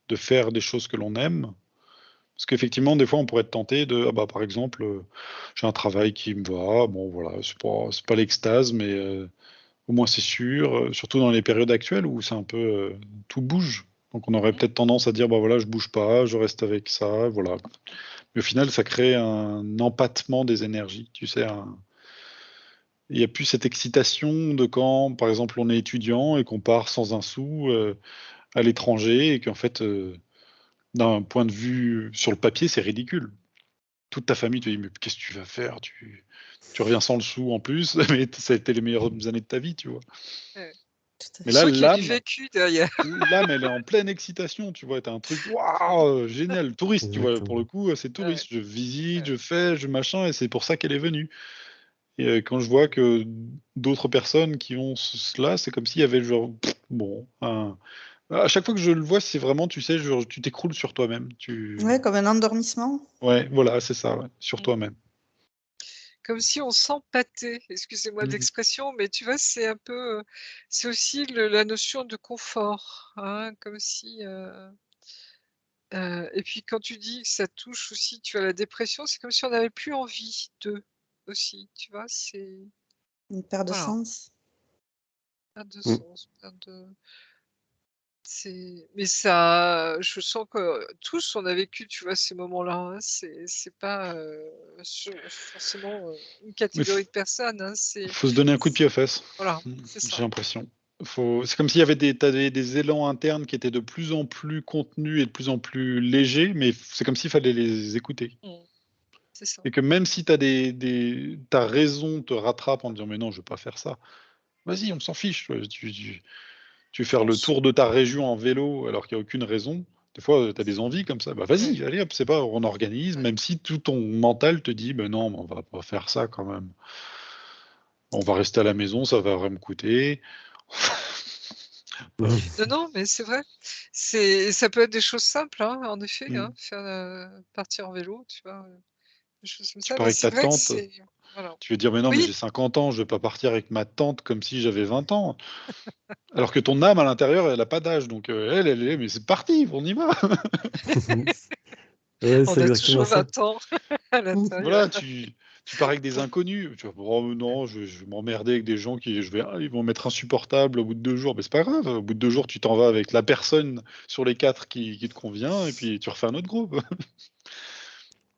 Speaker 3: de faire des choses que l'on aime. Parce qu'effectivement, des fois, on pourrait être tenté de, ah bah, par exemple, j'ai un travail qui me va, bon voilà, c'est pas l'extase, mais au moins c'est sûr, surtout dans les périodes actuelles où c'est un peu, tout bouge. Donc on aurait
Speaker 2: Mhm.
Speaker 3: peut-être tendance à dire, bah voilà, je bouge pas, je reste avec ça, voilà. Mais au final, ça crée un empattement des énergies, tu sais. Il n'y a plus cette excitation de quand, par exemple, on est étudiant et qu'on part sans un sou à l'étranger et qu'en fait, d'un point de vue sur le papier, c'est ridicule. Toute ta famille te dit, mais qu'est-ce que tu vas faire? Tu reviens sans le sou en plus, mais ça a été les meilleures années de ta vie, tu vois.
Speaker 2: Ouais.
Speaker 1: Tout à
Speaker 3: Mais
Speaker 2: Je
Speaker 1: fait.
Speaker 3: là,
Speaker 2: sens qu'il y a du vécu derrière.
Speaker 3: l'âme, elle est en pleine excitation, tu vois. T'as un truc, waouh, génial, touriste, tu vois. Pour le
Speaker 4: Exactement.
Speaker 3: coup, c'est
Speaker 2: Ouais,
Speaker 3: touriste. Je visite,
Speaker 2: ouais.
Speaker 3: je fais, je machin, et c'est pour ça qu'elle est venue. Et quand je vois que d'autres personnes qui ont cela, c'est comme s'il y avait genre, bon, à chaque fois que je le vois, c'est vraiment, tu sais, genre, tu t'écroules sur toi-même.
Speaker 1: Ouais, comme un endormissement.
Speaker 3: Ouais, voilà, c'est ça, ouais, sur
Speaker 2: Mm.
Speaker 3: toi-même.
Speaker 2: Comme si on s'empâtait, excusez-moi de
Speaker 3: Mhm.
Speaker 2: l'expression, mais tu vois, c'est un peu, c'est aussi la notion de confort, hein, comme si, et puis quand tu dis que ça touche aussi, tu vois, la dépression, c'est comme si on n'avait plus envie d'eux aussi, tu vois, c'est,
Speaker 1: Une perte de
Speaker 2: voilà,
Speaker 1: sens.
Speaker 2: perte de
Speaker 4: Mm.
Speaker 2: sens, perte de, Mais ça, je sens que tous on a vécu, tu vois, ces moments-là, hein. C'est pas, forcément, une
Speaker 3: Mais
Speaker 2: catégorie de personnes, hein.
Speaker 3: faut se donner un coup de pied aux fesses.
Speaker 2: Voilà, c'est ça.
Speaker 3: J'ai l'impression. C'est comme s'il y avait t'avais des élans internes qui étaient de plus en plus contenus et de plus en plus légers, mais c'est comme s'il fallait les écouter.
Speaker 2: Mmh. C'est ça.
Speaker 3: Et que même si ta raison te rattrape en disant mais non, je vais pas faire ça. Vas-y, on s'en fiche. Tu veux faire le tour de ta région en vélo alors qu'il n'y a aucune raison. Des fois, tu as des envies comme ça. Bah vas-y,
Speaker 2: Ouais.
Speaker 3: allez hop, c'est pas, on organise,
Speaker 2: Ouais.
Speaker 3: même si tout ton mental te dit ben non, mais on va pas faire ça quand même. On va rester à la maison, ça va rien me coûter. Voilà.
Speaker 2: Non, non, mais c'est vrai. Ça peut être des choses simples, hein, en effet,
Speaker 3: Mm.
Speaker 2: hein, partir en vélo, tu vois, des choses comme
Speaker 3: Tu
Speaker 2: ça.
Speaker 3: pars
Speaker 2: Mais
Speaker 3: avec
Speaker 2: c'est
Speaker 3: ta
Speaker 2: vrai que
Speaker 3: tante,
Speaker 2: c'est voilà.
Speaker 3: tu veux dire mais non, mais
Speaker 2: Oui,
Speaker 3: j'ai 50 ans, je vais pas partir avec ma tante comme si j'avais 20 ans. Alors que ton âme à l'intérieur, elle a pas d'âge, donc elle est, mais c'est parti, on y va.
Speaker 4: Ouais,
Speaker 2: on
Speaker 4: c'est
Speaker 2: a
Speaker 4: exactement
Speaker 2: toujours
Speaker 4: ça.
Speaker 2: 20 ans à l'intérieur.
Speaker 3: Voilà, tu pars avec des inconnus. Tu vas, oh non, je vais m'emmerder avec des gens ils vont m'être insupportables au bout de 2 jours. Mais c'est pas grave. Au bout de 2 jours, tu t'en vas avec la personne sur les 4 qui te convient, et puis tu refais un autre groupe.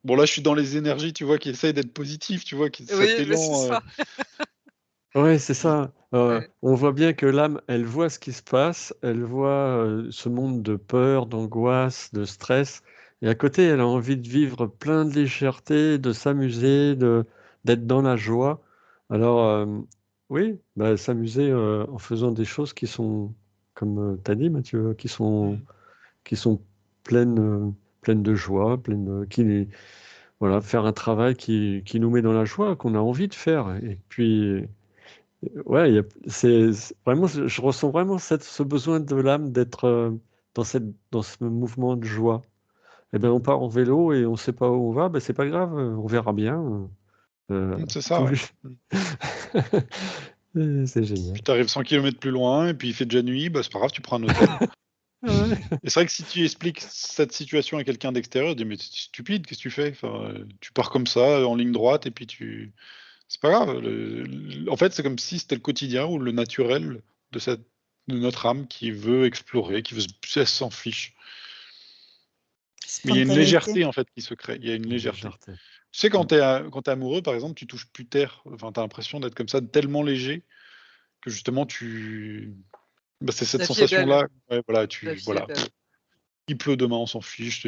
Speaker 3: Bon, là, je suis dans les énergies, tu vois, qui essayent d'être positifs, tu vois, cet
Speaker 2: Oui, mais c'est
Speaker 3: élan.
Speaker 2: ça.
Speaker 4: Ouais, c'est ça.
Speaker 2: Ouais.
Speaker 4: On voit bien que l'âme, elle voit ce qui se passe, elle voit ce monde de peur, d'angoisse, de stress, et à côté, elle a envie de vivre plein de légèreté, de s'amuser, d'être dans la joie. Alors, oui, bah, s'amuser en faisant des choses qui sont, comme tu as dit, Mathieu,
Speaker 3: Mm.
Speaker 4: qui sont pleines, pleines de joie, voilà, faire un travail qui nous met dans la joie, qu'on a envie de faire. Et puis, ouais, vraiment, je ressens vraiment ce besoin de l'âme d'être dans ce mouvement de joie. Eh ben, on part en vélo et on ne sait pas où on va, ben, c'est pas grave, on verra bien.
Speaker 3: C'est ça, ouais.
Speaker 4: C'est génial.
Speaker 3: Puis tu arrives 100 km plus loin, et puis il fait déjà nuit, bah, c'est pas grave, tu prends un hôtel.
Speaker 4: Ouais.
Speaker 3: Et c'est vrai que si tu expliques cette situation à quelqu'un d'extérieur, il dit mais t'es stupide, qu'est-ce que tu fais? Enfin, tu pars comme ça, en ligne droite, et puis c'est pas grave. En fait, c'est comme si c'était le quotidien ou le naturel de de notre âme qui veut explorer, elle s'en fiche. Mais il y a une
Speaker 1: Spontanéité.
Speaker 3: légèreté en fait qui se crée. Il y a une
Speaker 4: Une
Speaker 3: légèreté.
Speaker 4: légèreté.
Speaker 3: Tu sais,
Speaker 4: Mm.
Speaker 3: quand t'es amoureux, par exemple, tu touches plus terre. Enfin, t'as l'impression d'être comme ça, tellement léger que justement bah, c'est cette
Speaker 2: La vie est belle.
Speaker 3: sensation-là. Ouais, voilà,
Speaker 2: La vie est
Speaker 3: voilà.
Speaker 2: belle.
Speaker 3: Il pleut demain, on s'en fiche.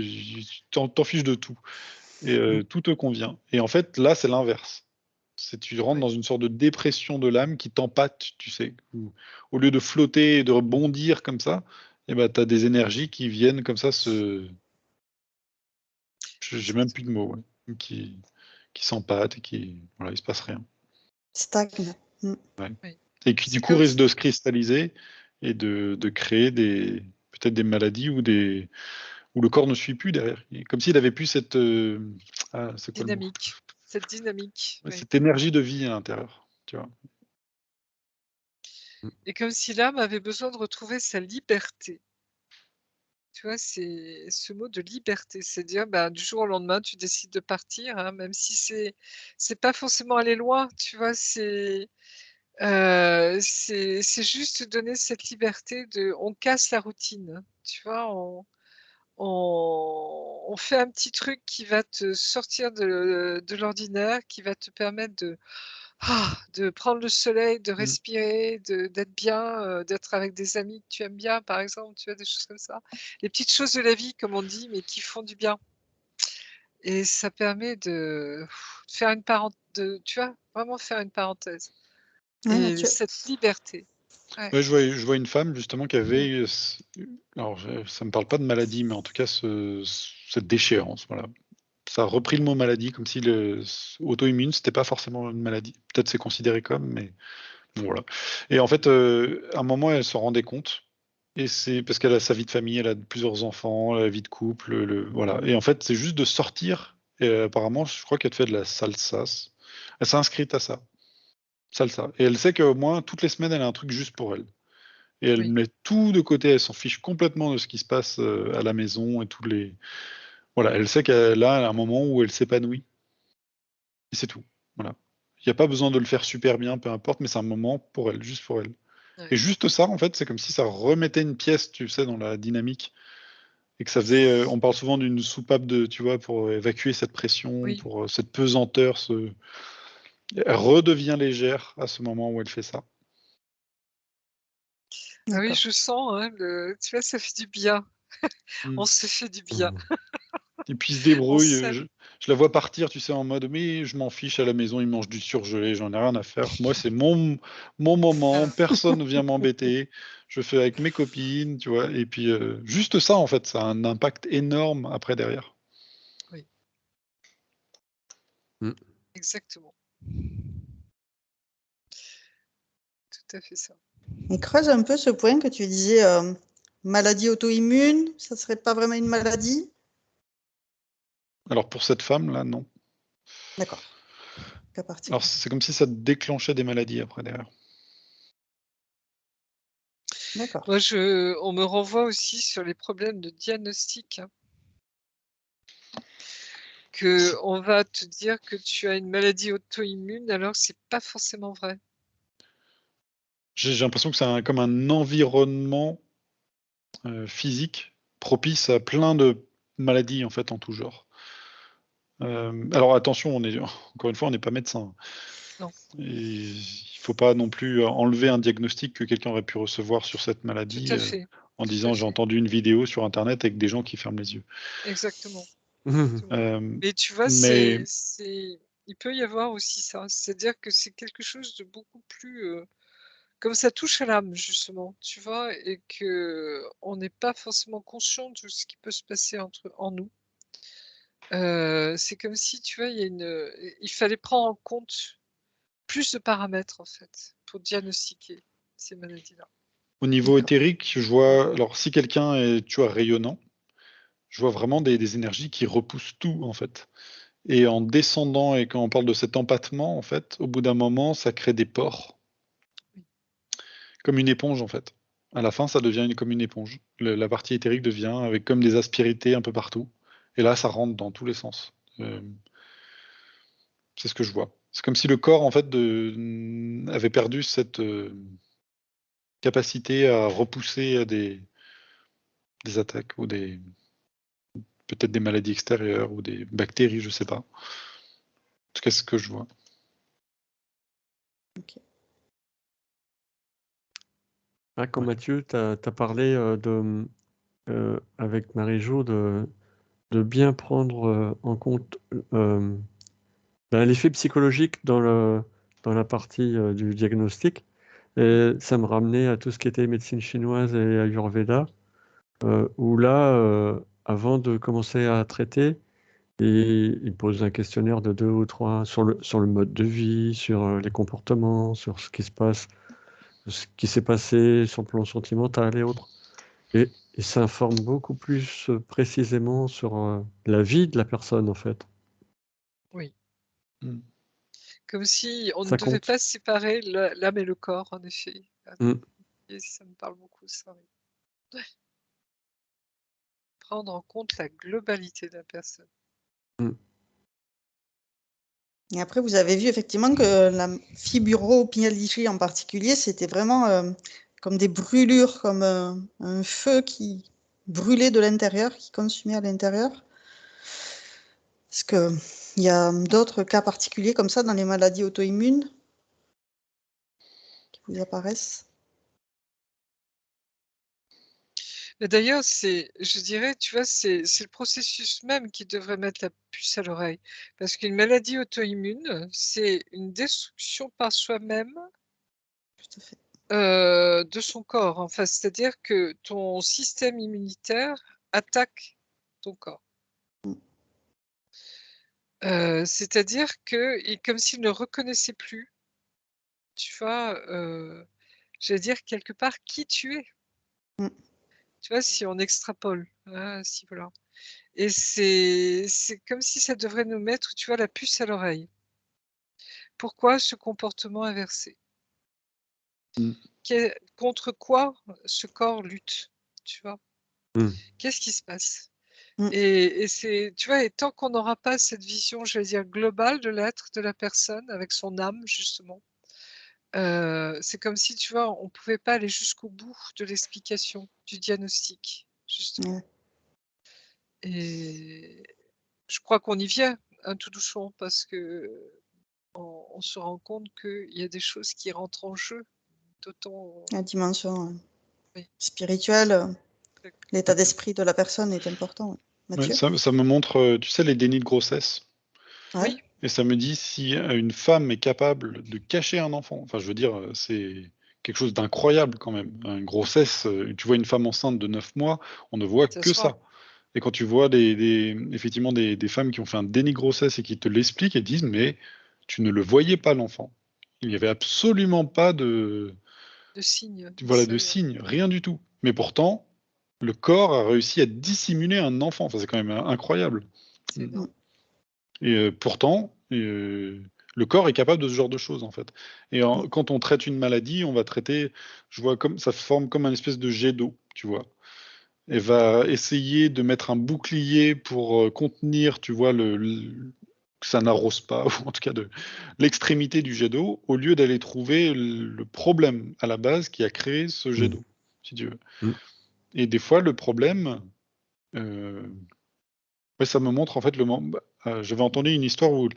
Speaker 3: T'en fiches de tout. Et
Speaker 4: Mm.
Speaker 3: tout te convient. Et en fait, là, c'est l'inverse. Tu rentres
Speaker 2: Oui.
Speaker 3: dans une sorte de dépression de l'âme qui t'empâte, tu sais. Au lieu de flotter et de rebondir comme ça, eh ben, tu as des énergies qui viennent comme ça j'ai même plus de mots, ouais, qui s'empâtent et voilà, il se passe rien.
Speaker 1: Stagne. Mm.
Speaker 3: Ouais.
Speaker 2: Oui.
Speaker 3: Et qui du
Speaker 2: C'est
Speaker 3: coup
Speaker 2: comme
Speaker 3: risque
Speaker 2: si
Speaker 3: de se cristalliser et de créer peut-être des maladies où le corps ne suit plus derrière. Comme s'il avait plus c'est quoi le mot?
Speaker 2: cette dynamique,
Speaker 3: Ouais,
Speaker 2: oui.
Speaker 3: cette énergie de vie à l'intérieur, tu vois.
Speaker 4: Mm.
Speaker 2: Et comme si l'âme avait besoin de retrouver sa liberté. Tu vois, c'est ce mot de liberté, c'est dire, bah, du jour au lendemain, tu décides de partir, hein, même si c'est pas forcément aller loin, tu vois? C'est juste donner cette liberté on casse la routine, tu vois? On fait un petit truc qui va te sortir de l'ordinaire, qui va te permettre de prendre le soleil, de
Speaker 3: Mm.
Speaker 2: respirer, d'être bien, d'être avec des amis que tu aimes bien, par exemple, tu vois? Des choses comme ça. Les petites choses de la vie, comme on dit, mais qui font du bien, et ça permet de faire une tu vois? Vraiment faire une parenthèse,
Speaker 1: Oui,
Speaker 2: et
Speaker 1: Mathieu.
Speaker 2: cette liberté. Ouais.
Speaker 3: Ouais, je vois une femme justement qui avait, alors ça me parle pas de maladie, mais en tout cas cette déchéance, voilà. Ça a repris le mot maladie, comme si auto-immune, c'était pas forcément une maladie. Peut-être c'est considéré comme, mais bon, voilà. Et en fait, à un moment, elle s'en rendait compte. Et c'est parce qu'elle a sa vie de famille, elle a plusieurs enfants, la vie de couple, voilà. Et en fait, c'est juste de sortir. Et apparemment, je crois qu'elle fait de la salsa. Elle s'est inscrite à ça, salsa. Et elle sait qu'au moins, toutes les semaines, elle a un truc juste pour elle. Et elle
Speaker 2: Oui.
Speaker 3: met tout de côté, elle s'en fiche complètement de ce qui se passe à la maison et Voilà, elle sait qu'elle a un moment où elle s'épanouit. Et c'est tout. Voilà. Il n'y a pas besoin de le faire super bien, peu importe, mais c'est un moment pour elle, juste pour elle.
Speaker 2: Ouais.
Speaker 3: Et juste ça, en fait, c'est comme si ça remettait une pièce, tu sais, dans la dynamique. Et que ça faisait. On parle souvent d'une soupape tu vois, pour évacuer cette pression,
Speaker 2: Oui.
Speaker 3: pour cette pesanteur. Elle redevient légère à ce moment où elle fait ça.
Speaker 2: Ah oui,
Speaker 1: D'accord.
Speaker 2: je sens, hein, tu vois, ça fait du bien.
Speaker 3: Mm.
Speaker 2: On se fait du bien.
Speaker 3: Et puis il se
Speaker 2: On
Speaker 3: débrouille.
Speaker 2: s'aime.
Speaker 3: Je la vois partir, tu sais, en mode, mais je m'en fiche, à la maison, il mange du surgelé, j'en ai rien à faire. Moi, c'est mon moment,
Speaker 2: Ah,
Speaker 3: personne ne vient m'embêter. Je fais avec mes copines, tu vois. Et puis, juste ça, en fait, ça a un impact énorme après derrière.
Speaker 2: exactement. Tout à fait ça.
Speaker 1: Et creuse un peu ce point que tu disais, maladie auto-immune, ça serait pas vraiment une maladie?
Speaker 3: Alors, pour cette femme-là, non.
Speaker 1: D'accord. Cas
Speaker 3: Alors,
Speaker 1: particulier.
Speaker 3: c'est comme si ça déclenchait des maladies après derrière.
Speaker 1: D'accord.
Speaker 2: Moi, on me renvoie aussi sur les problèmes de diagnostic, hein, que on va te dire que tu as une maladie auto-immune alors que c'est pas forcément vrai.
Speaker 3: J'ai l'impression que c'est comme un environnement physique propice à plein de maladies, en fait, en tout genre. Alors attention, encore une fois, on n'est pas médecin.
Speaker 2: Non.
Speaker 3: Et il faut pas non plus enlever un diagnostic que quelqu'un aurait pu recevoir sur cette
Speaker 2: Tout
Speaker 3: maladie
Speaker 2: à fait.
Speaker 3: en
Speaker 2: Tout à
Speaker 3: disant j'ai
Speaker 2: fait.
Speaker 3: entendu une vidéo sur internet avec des gens qui ferment les yeux.
Speaker 2: Exactement.
Speaker 4: Mhm.
Speaker 3: Euh,
Speaker 2: Mais tu vois,
Speaker 3: mais
Speaker 2: il peut y avoir aussi ça. C'est-à-dire que c'est quelque chose de beaucoup plus, comme ça touche à l'âme justement, tu vois? Et qu'on n'est pas forcément conscient de ce qui peut se passer en nous. C'est comme si, tu vois, il fallait prendre en compte plus de paramètres en fait, pour diagnostiquer ces maladies-là.
Speaker 3: au niveau
Speaker 1: D'accord.
Speaker 3: éthérique, je vois, alors si quelqu'un est, tu vois, rayonnant, je vois vraiment des énergies qui repoussent tout en fait. Et en descendant, et quand on parle de cet empattement, en fait, au bout d'un moment, ça crée des pores,
Speaker 2: Oui.
Speaker 3: comme une éponge en fait. À la fin, ça devient comme une éponge. La partie éthérique devient avec comme des aspérités un peu partout. Et là, ça rentre dans tous les sens. C'est ce que je vois. C'est comme si le corps, en fait, avait perdu cette capacité à repousser des attaques ou peut-être des maladies extérieures ou des bactéries, je sais pas. En tout cas, c'est ce que je vois.
Speaker 1: Ok.
Speaker 4: Ah, quand Mathieu, tu as parlé avec Marie-Jo de bien prendre en compte l'effet psychologique dans la partie du diagnostic. Et ça me ramenait à tout ce qui était médecine chinoise et Ayurveda, où là, avant de commencer à traiter, il pose un questionnaire de 2 ou 3 sur le mode de vie, sur les comportements, sur ce qui se passe, ce qui s'est passé sur le plan sentimental et autres. Et il s'informe beaucoup plus précisément sur la vie de la personne, en fait.
Speaker 2: Oui.
Speaker 3: Mm.
Speaker 2: Comme si on ne
Speaker 4: Ça
Speaker 2: devait
Speaker 4: compte.
Speaker 2: pas séparer l'âme et le corps, en effet.
Speaker 4: Mm.
Speaker 2: Et ça me parle beaucoup, ça, oui. Ouais. Prendre en compte la globalité de la personne.
Speaker 4: Mm.
Speaker 1: Et après, vous avez vu effectivement que la fibromyalgie en particulier, c'était vraiment comme des brûlures, comme un feu qui brûlait de l'intérieur, qui consumait à l'intérieur. Est-ce qu'il y a d'autres cas particuliers comme ça dans les maladies auto-immunes qui vous apparaissent?
Speaker 2: Mais d'ailleurs, je dirais, tu vois, c'est le processus même qui devrait mettre la puce à l'oreille. Parce qu'une maladie auto-immune, c'est une destruction par soi-même
Speaker 1: Tout à fait.
Speaker 2: de son corps. Enfin, c'est-à-dire que ton système immunitaire attaque ton corps. C'est-à-dire que, comme s'il ne reconnaissait plus, tu vois, j'allais dire quelque part qui tu es.
Speaker 1: Mm.
Speaker 2: Tu vois, si on extrapole, hein, si voilà. Et c'est comme si ça devrait nous mettre, tu vois, la puce à l'oreille. Pourquoi ce comportement inversé?
Speaker 3: Mm.
Speaker 2: Contre quoi ce corps lutte, tu vois?
Speaker 4: Mm.
Speaker 2: Qu'est-ce qui se passe?
Speaker 1: Mm.
Speaker 2: Et c'est, tu vois, et tant qu'on n'aura pas cette vision, j'allais dire globale de l'être, de la personne, avec son âme justement, c'est comme si, tu vois, on pouvait pas aller jusqu'au bout de l'explication, du diagnostic, justement.
Speaker 1: Ouais.
Speaker 2: Et je crois qu'on y vient, tout doucement, parce qu'on se rend compte qu'il y a des choses qui rentrent en jeu, d'autant
Speaker 1: La dimension
Speaker 2: oui,
Speaker 1: spirituelle,
Speaker 2: exact.
Speaker 1: l'état d'esprit de la personne est important.
Speaker 3: Ouais,
Speaker 1: Mathieu?
Speaker 3: ça me montre, tu sais, les dénis de grossesse.
Speaker 1: Ouais.
Speaker 2: Oui,
Speaker 3: Et ça me dit si une femme est capable de cacher un enfant, enfin, je veux dire, c'est quelque chose d'incroyable quand même. Une grossesse, tu vois une femme enceinte de 9 mois, on ne voit
Speaker 2: ça
Speaker 3: que
Speaker 2: se voit.
Speaker 3: ça. Et quand tu vois effectivement des femmes qui ont fait un déni de grossesse et qui te l'expliquent et disent, mais tu ne le voyais pas l'enfant. Il n'y avait absolument pas de,
Speaker 2: De signes, de
Speaker 3: voilà, de
Speaker 2: seuil.
Speaker 3: signe, rien du tout. Mais pourtant, le corps a réussi à dissimuler un enfant. Enfin, c'est quand même incroyable.
Speaker 2: C'est
Speaker 3: Mm.
Speaker 2: énorme.
Speaker 3: Et pourtant, le corps est capable de ce genre de choses, en fait. Et quand on traite une maladie, on va traiter, je vois comme ça forme comme un espèce de jet d'eau, tu vois. Elle va essayer de mettre un bouclier pour contenir, tu vois, que ça n'arrose pas, ou en tout cas de l'extrémité du jet d'eau, au lieu d'aller trouver le problème à la base qui a créé ce jet d'eau, si tu veux.
Speaker 4: Mm.
Speaker 3: Et des fois, le problème, ouais, ça me montre en fait j'avais entendu une histoire où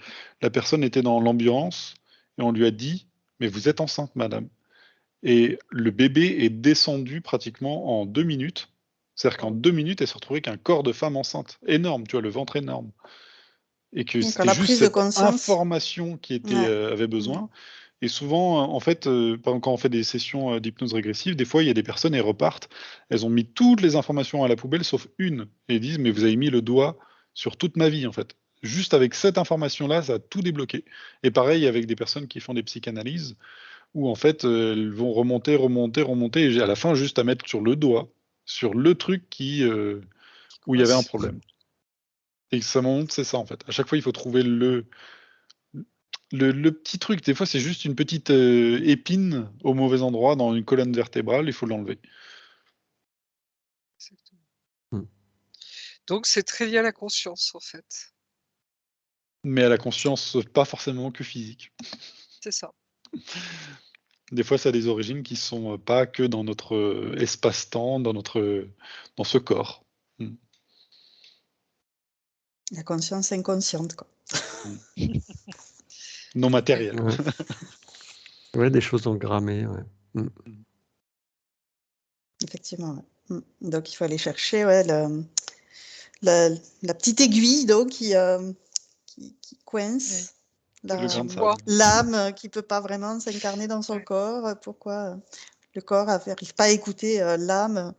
Speaker 3: la personne était dans l'ambulance et on lui a dit, mais vous êtes enceinte, madame. Et le bébé est descendu pratiquement en 2 minutes. C'est-à-dire qu'en
Speaker 2: Oh.
Speaker 3: 2 minutes, elle s'est retrouvée qu'un corps de femme enceinte. Énorme, tu vois, le ventre énorme. Et que
Speaker 1: Donc,
Speaker 3: c'était
Speaker 1: la
Speaker 3: juste
Speaker 1: prise de
Speaker 3: cette
Speaker 1: conscience.
Speaker 3: information qui
Speaker 1: Ouais.
Speaker 3: avait besoin. Et souvent, en fait, quand on fait des sessions d'hypnose régressive, des fois, il y a des personnes, elles repartent, elles ont mis toutes les informations à la poubelle, sauf une. Et elles disent, mais vous avez mis le doigt sur toute ma vie, en fait. Juste avec cette information-là, ça a tout débloqué. Et pareil avec des personnes qui font des psychanalyses, où en fait, elles vont remonter, remonter, remonter, et à la fin, juste à mettre sur le doigt, sur le truc où il y avait un problème. Et ça montre, c'est ça, en fait. À chaque fois, il faut trouver le petit truc. Des fois, c'est juste une petite épine au mauvais endroit dans une colonne vertébrale, il faut l'enlever.
Speaker 2: Exactement.
Speaker 4: Mm.
Speaker 2: Donc c'est très lié à la conscience, en fait.
Speaker 3: Mais à la conscience, pas forcément que physique.
Speaker 2: C'est ça.
Speaker 3: Des fois, ça a des origines qui sont pas que dans notre espace-temps, dans ce corps. Mm.
Speaker 1: La conscience inconsciente, quoi.
Speaker 3: Non matériel.
Speaker 4: Ouais. Ouais, des choses engrammées. Ouais. Mm.
Speaker 1: Effectivement. Ouais. Donc, il faut aller chercher la petite aiguille donc, qui coince.
Speaker 3: Le grain de
Speaker 2: poids.
Speaker 3: sable.
Speaker 1: L'âme qui peut pas vraiment s'incarner dans son
Speaker 2: Ouais.
Speaker 1: corps. Pourquoi le corps n'arrive pas à écouter l'âme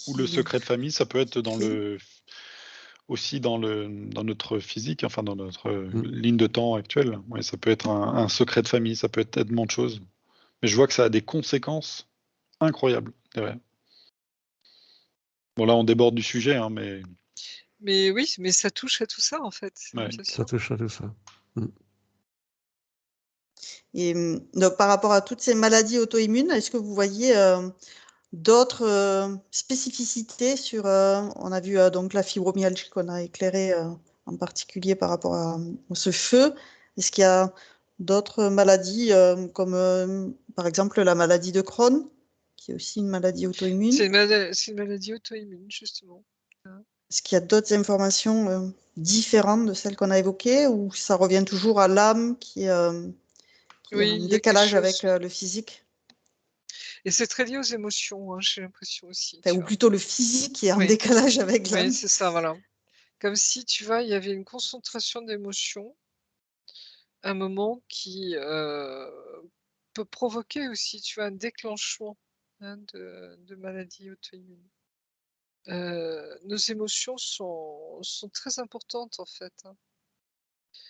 Speaker 3: Ou le
Speaker 1: qui
Speaker 3: secret de famille, ça peut être
Speaker 1: crie.
Speaker 3: aussi dans notre physique, enfin dans notre
Speaker 4: Mm.
Speaker 3: ligne de temps actuelle. Ouais, ça peut être un secret de famille, ça peut être tellement de choses. Mais je vois que ça a des conséquences incroyables derrière. Bon, là, on déborde du sujet, hein, mais
Speaker 2: Mais oui, mais ça touche à tout ça, en fait,
Speaker 3: ouais.
Speaker 2: bien
Speaker 4: Ça
Speaker 2: sûr.
Speaker 4: touche à tout ça. Mm.
Speaker 1: Et donc, par rapport à toutes ces maladies auto-immunes, est-ce que vous voyez d'autres spécificités sur, on a vu donc la fibromyalgie qu'on a éclairée en particulier par rapport à ce feu. Est-ce qu'il y a d'autres maladies comme par exemple la maladie de Crohn, qui est aussi une maladie auto-immune?
Speaker 2: C'est une maladie auto-immune, justement.
Speaker 1: Est-ce qu'il y a d'autres informations différentes de celles qu'on a évoquées ou ça revient toujours à l'âme qui est
Speaker 2: Oui,
Speaker 1: en
Speaker 2: il y a quelque
Speaker 1: décalage
Speaker 2: chose.
Speaker 1: avec le physique?
Speaker 2: Et c'est très lié aux émotions, hein, j'ai l'impression aussi.
Speaker 1: Enfin,
Speaker 2: Tu
Speaker 1: ou
Speaker 2: vois.
Speaker 1: plutôt le physique qui est en
Speaker 2: Oui.
Speaker 1: décalage avec
Speaker 2: Oui,
Speaker 1: l'âme?
Speaker 2: c'est ça, voilà. Comme si, tu vois, il y avait une concentration d'émotions, un moment qui peut provoquer aussi, tu vois, un déclenchement de maladie auto-immune. Nos émotions sont très importantes, en fait. Hein.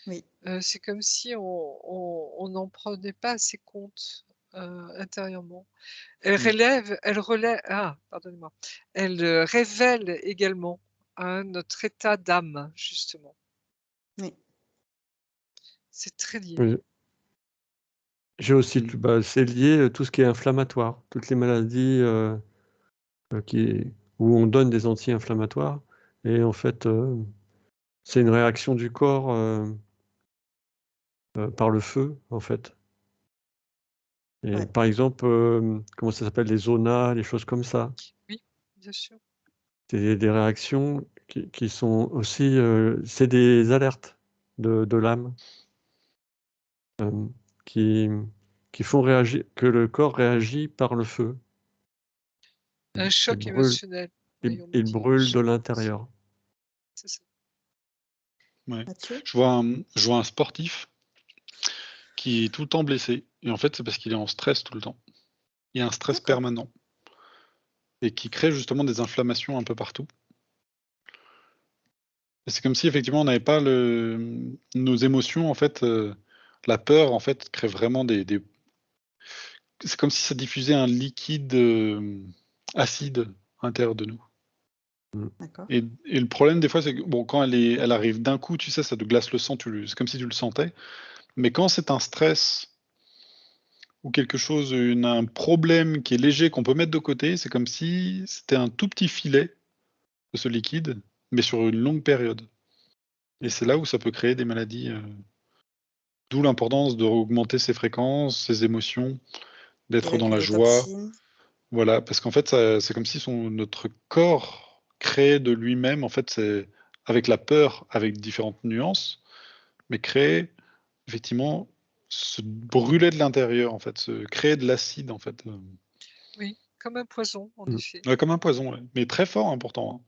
Speaker 1: Oui.
Speaker 2: C'est comme si on n'en prenait pas assez compte intérieurement. Pardonnez-moi. Elle révèle également notre état d'âme, justement.
Speaker 1: Oui.
Speaker 2: C'est très lié.
Speaker 4: Oui. J'ai aussi,
Speaker 3: Mm.
Speaker 4: c'est lié tout ce qui est inflammatoire, toutes les maladies où on donne des anti-inflammatoires. Et en fait, c'est une réaction du corps par le feu, en fait. Et
Speaker 1: Ouais.
Speaker 4: par exemple, comment ça s'appelle, les zonas, les choses comme ça.
Speaker 2: Oui, bien sûr.
Speaker 4: C'est des réactions qui sont aussi, c'est des alertes de l'âme qui font réagir, que le corps réagit par le feu.
Speaker 2: Un
Speaker 4: Il
Speaker 2: choc
Speaker 4: brûle,
Speaker 2: émotionnel. Oui, on me
Speaker 4: il
Speaker 2: dit
Speaker 4: brûle de
Speaker 2: choc.
Speaker 4: l'intérieur.
Speaker 2: C'est ça.
Speaker 3: Ouais.
Speaker 1: Mathieu?
Speaker 3: Je vois un sportif qui est tout le temps blessé. Et en fait, c'est parce qu'il est en stress tout le temps. Il y a un stress
Speaker 1: D'accord.
Speaker 3: permanent. Et qui crée justement des inflammations un peu partout. Et c'est comme si effectivement on n'avait pas nos émotions, en fait, la peur, en fait, crée vraiment c'est comme si ça diffusait un liquide acide à l'intérieur de nous.
Speaker 1: D'accord.
Speaker 3: Et le problème des fois, c'est que bon, quand elle arrive d'un coup, tu sais, ça te glace le sang, c'est comme si tu le sentais. Mais quand c'est un stress ou quelque chose, un problème qui est léger, qu'on peut mettre de côté, c'est comme si c'était un tout petit filet de ce liquide, mais sur une longue période. Et c'est là où ça peut créer des maladies. D'où l'importance de augmenter ses fréquences, ses émotions,
Speaker 1: Des
Speaker 3: d'être dans
Speaker 1: régules
Speaker 3: la
Speaker 1: de
Speaker 3: joie.
Speaker 1: toxines.
Speaker 3: Voilà, parce qu'en fait, c'est comme si notre corps crée de lui-même, en fait, c'est avec la peur, avec différentes nuances, mais crée effectivement se brûler de l'intérieur, en fait, se créer de l'acide, en fait.
Speaker 2: Oui, comme un poison, en effet.
Speaker 3: Ouais, comme un poison, ouais, mais très fort, hein, pourtant. Hein.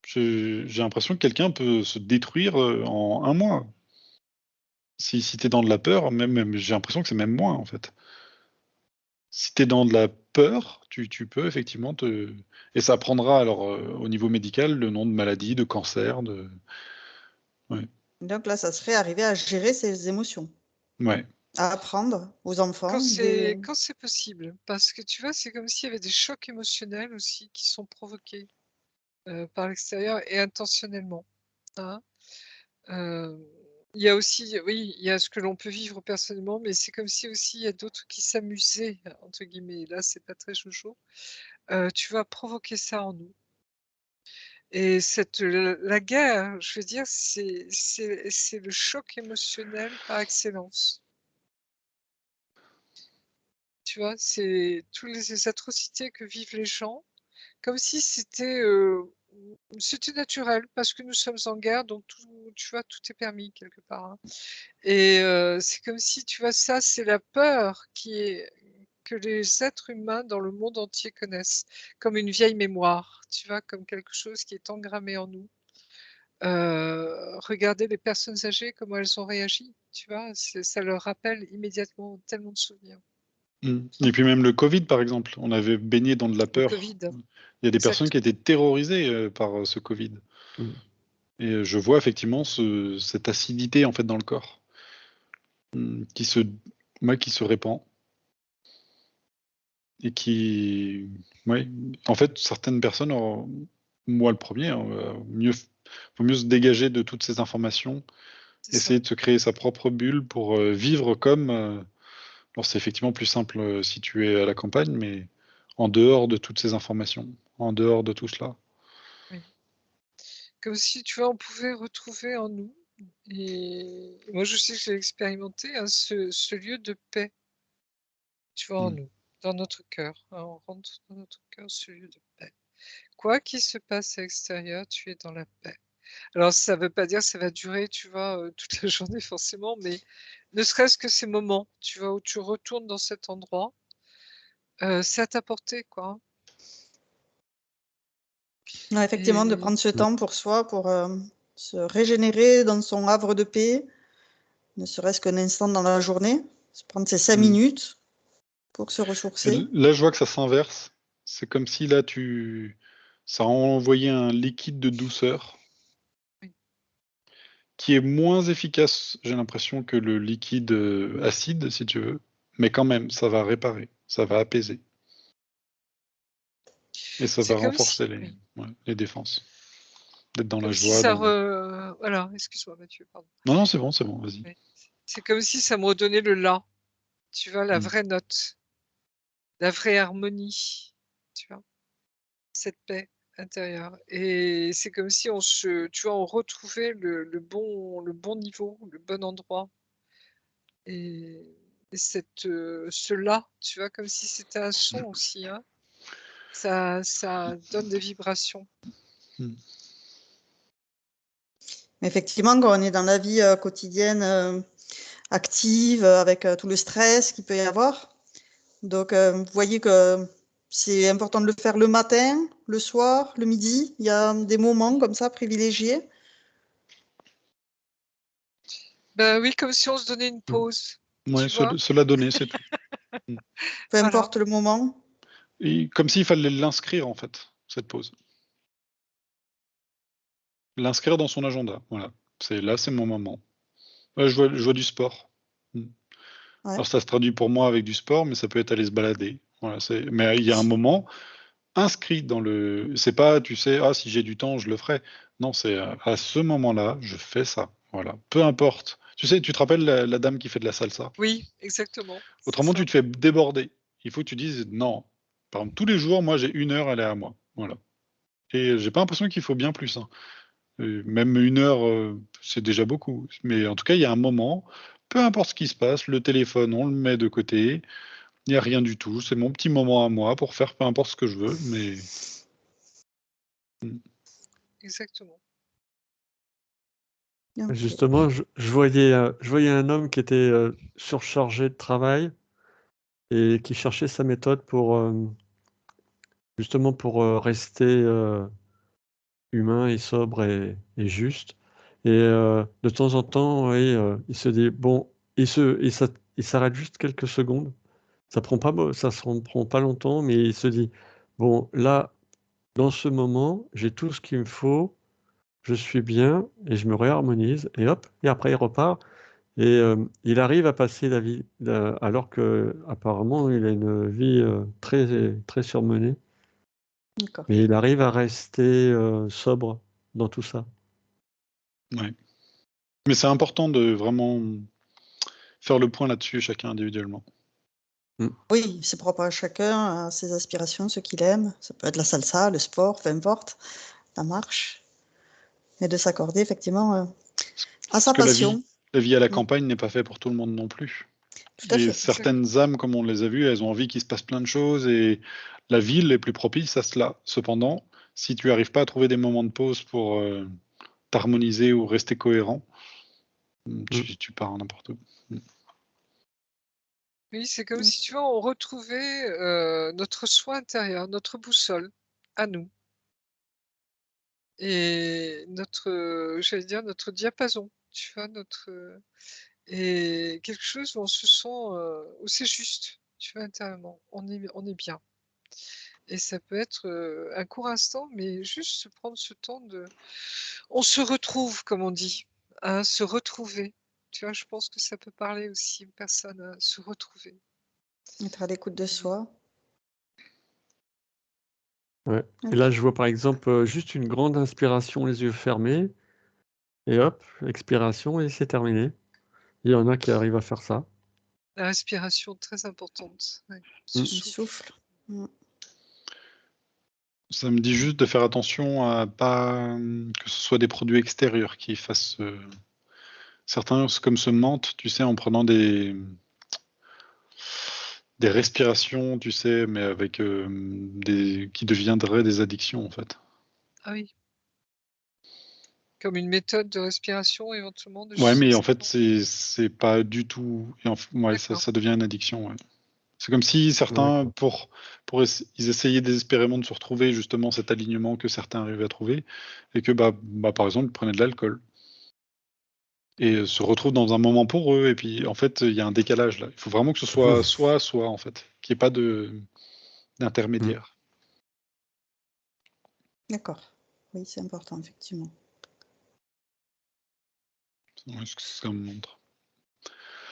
Speaker 3: J'ai l'impression que quelqu'un peut se détruire en un mois. Si tu es dans de la peur, même j'ai l'impression que c'est même moins, en fait. Si tu es dans de la peur, tu peux effectivement et ça prendra alors, au niveau médical, le nom de maladie, de cancer, ouais.
Speaker 1: Donc là, ça serait arriver à gérer ses émotions,
Speaker 3: Ouais.
Speaker 1: à apprendre aux enfants
Speaker 2: Quand c'est possible, parce que tu vois, c'est comme s'il y avait des chocs émotionnels aussi qui sont provoqués par l'extérieur et intentionnellement. Hein. Il y a aussi, oui, il y a ce que l'on peut vivre personnellement, mais c'est comme si aussi il y a d'autres qui s'amusaient, entre guillemets. Là, c'est pas très jojo. Tu vas provoquer ça en nous. Et la guerre, je veux dire, c'est le choc émotionnel par excellence. Tu vois, c'est toutes les atrocités que vivent les gens, comme si c'était naturel parce que nous sommes en guerre, donc tout, tu vois, tout est permis quelque part. Hein. Et c'est comme si, tu vois, ça, c'est la peur que les êtres humains dans le monde entier connaissent, comme une vieille mémoire, tu vois, comme quelque chose qui est engrammé en nous. Regardez les personnes âgées, comment elles ont réagi, tu vois, ça leur rappelle immédiatement tellement de souvenirs.
Speaker 3: Et puis même le Covid, par exemple, on avait baigné dans de la
Speaker 2: Le
Speaker 3: peur.
Speaker 2: Covid,
Speaker 3: Il y a des personnes qui
Speaker 2: exactement.
Speaker 3: étaient terrorisées, par, ce Covid.
Speaker 4: Mmh.
Speaker 3: Et je vois effectivement cette acidité, en fait, dans le corps, qui se répand et qui ouais, en fait, certaines personnes moi le premier, hein, vaut mieux se dégager de toutes ces informations,
Speaker 2: C'est ça.
Speaker 3: essayer de se créer sa propre bulle pour, vivre comme, alors c'est effectivement plus simple, si tu es à la campagne, mais en dehors de toutes ces informations, en dehors de tout cela.
Speaker 2: Oui. Comme si, tu vois, on pouvait retrouver en nous, et moi je sais que j'ai expérimenté hein, ce lieu de paix, tu vois, en
Speaker 3: Mmh.
Speaker 2: nous, dans notre cœur. Hein, on rentre dans notre cœur, ce lieu de paix. Quoi qu'il se passe à l'extérieur, tu es dans la paix. Alors ça ne veut pas dire que ça va durer, tu vois, toute la journée forcément, mais ne serait-ce que ces moments, tu vois, où tu retournes dans cet endroit, c'est à ta portée, quoi. Hein.
Speaker 1: Ouais, effectivement, de
Speaker 2: Et
Speaker 1: prendre ce
Speaker 4: Ouais.
Speaker 1: temps pour soi, pour se régénérer dans son havre de paix, ne serait-ce qu'un instant dans la journée, se prendre ces 5
Speaker 3: Mmh.
Speaker 1: minutes pour se
Speaker 3: Et
Speaker 1: ressourcer.
Speaker 3: là, je vois que ça s'inverse. C'est comme si là, ça a envoyé un liquide de douceur
Speaker 2: oui,
Speaker 3: qui est moins efficace, j'ai l'impression, que le liquide, acide, si tu veux, mais quand même, ça va réparer, ça va apaiser et ça
Speaker 2: c'est
Speaker 3: va
Speaker 2: comme si,
Speaker 3: renforcer les défenses. D'être dans la
Speaker 2: comme si
Speaker 3: joie,
Speaker 2: ça,
Speaker 3: dans
Speaker 2: voilà, excuse-moi Mathieu, pardon.
Speaker 3: non, non, c'est bon, vas-y.
Speaker 2: Oui. C'est comme si ça me redonnait le la, tu vois, la
Speaker 3: Mmh.
Speaker 2: vraie note, la vraie harmonie, tu vois, cette paix intérieure. Et c'est comme si tu vois, on retrouvait le bon niveau, le bon endroit. Et Et ce là, tu vois, comme si c'était un son aussi, hein. Ça donne des vibrations.
Speaker 1: Mais effectivement, quand on est dans la vie quotidienne active, avec tout le stress qu'il peut y avoir, donc vous voyez que c'est important de le faire le matin, le soir, le midi. Il y a des moments comme ça privilégiés.
Speaker 2: Ben oui, comme si on se donnait une pause,
Speaker 3: Ouais,
Speaker 2: tu vois?
Speaker 3: se la donner, c'est tout.
Speaker 1: Peu
Speaker 2: Voilà.
Speaker 1: importe le moment.
Speaker 3: Et comme s'il fallait l'inscrire, en fait, cette pause. L'inscrire dans son agenda, voilà. C'est mon moment. Ouais, je vois du sport.
Speaker 1: Ouais.
Speaker 3: Alors ça se traduit pour moi avec du sport, mais ça peut être aller se balader. Voilà, mais il y a un moment inscrit dans le. C'est pas, tu sais, ah, si j'ai du temps, je le ferai. Non, c'est à ce moment-là, je fais ça. Voilà. Peu importe. Tu sais, tu te rappelles la dame qui fait de la salsa?
Speaker 2: Oui, exactement, c'est
Speaker 3: Autrement,
Speaker 2: ça.
Speaker 3: tu te fais déborder. Il faut que tu dises non. Par exemple, tous les jours, moi, j'ai 1 heure, elle est à moi. Voilà. Et j'ai pas l'impression qu'il faut bien plus, hein. Même 1 heure, c'est déjà beaucoup. Mais en tout cas, il y a un moment, peu importe ce qui se passe, le téléphone, on le met de côté. Il n'y a rien du tout. C'est mon petit moment à moi pour faire peu importe ce que je veux. Mais
Speaker 2: Exactement.
Speaker 1: Ok.
Speaker 4: Justement, je voyais un homme qui était surchargé de travail et qui cherchait sa méthode pour justement pour rester humain et sobre et juste. Et de temps en temps, oui, il se dit, bon, il s'arrête juste quelques secondes. Ça se prend pas longtemps, mais il se dit, bon, là, dans ce moment, j'ai tout ce qu'il me faut, je suis bien et je me réharmonise. Et hop, et après il repart. Et il arrive à passer la vie, alors que apparemment il a une vie très, très surmenée.
Speaker 1: D'accord.
Speaker 4: Mais il arrive à rester sobre dans tout ça.
Speaker 3: ouais. Mais c'est important de vraiment faire le point là-dessus, chacun individuellement.
Speaker 1: Oui, c'est propre à chacun, à ses aspirations, ce qu'il aime. Ça peut être la salsa, le sport, peu importe, la marche. Et de s'accorder effectivement à sa
Speaker 3: Parce que
Speaker 1: passion.
Speaker 3: la vie à la
Speaker 1: Mm.
Speaker 3: campagne n'est pas faite pour tout le monde non plus.
Speaker 1: Tout à
Speaker 3: Et
Speaker 1: fait.
Speaker 3: certaines âmes, comme on les a vues, elles ont envie qu'il se passe plein de choses et la ville est plus propice à cela. Cependant, si tu n'arrives pas à trouver des moments de pause pour t'harmoniser ou rester cohérent, tu pars n'importe où.
Speaker 2: Oui, c'est comme
Speaker 1: Mm.
Speaker 2: si, tu vois, on retrouvait notre soi intérieur, notre boussole à nous et j'allais dire, notre diapason, tu vois, et quelque chose où on se sent, où c'est juste, tu vois, intérieurement, on est bien. Et ça peut être un court instant, mais juste se prendre ce temps on se retrouve, comme on dit, hein, se retrouver. Tu vois, je pense que ça peut parler aussi aux personnes, se retrouver.
Speaker 1: Être à l'écoute de soi.
Speaker 4: Ouais. Et
Speaker 1: Ok.
Speaker 4: là, je vois par exemple juste une grande inspiration, les yeux fermés, et hop, expiration, et c'est terminé. Il y en a qui arrivent à faire ça.
Speaker 2: La respiration, très importante. Ouais. Ce
Speaker 4: Mm.
Speaker 1: Le
Speaker 2: souffle.
Speaker 1: souffle. Mm.
Speaker 3: Ça me dit juste de faire attention à pas que ce soit des produits extérieurs qui fassent. Certains, comme se mentent, tu sais, en prenant des respirations, tu sais, mais avec qui deviendraient des addictions en fait.
Speaker 2: Ah oui. Comme une méthode de respiration, éventuellement, des
Speaker 3: Ouais,
Speaker 2: choses
Speaker 3: mais
Speaker 2: comme
Speaker 3: en
Speaker 2: ça,
Speaker 3: fait,
Speaker 2: non?
Speaker 3: c'est pas du tout. Et ouais,
Speaker 2: D'accord.
Speaker 3: ça devient une addiction. Ouais. C'est comme si certains,
Speaker 4: D'accord.
Speaker 3: ils essayaient désespérément de se retrouver justement cet alignement que certains arrivaient à trouver, et que par exemple, ils prenaient de l'alcool et se retrouvent dans un moment pour eux. Et puis en fait, il y a un décalage là. Il faut vraiment que ce soit soit en fait, qu'il n'y ait pas
Speaker 4: Mm.
Speaker 3: d'intermédiaire.
Speaker 1: D'accord. Oui, c'est important, effectivement.
Speaker 3: Ouais, ce que ça me montre.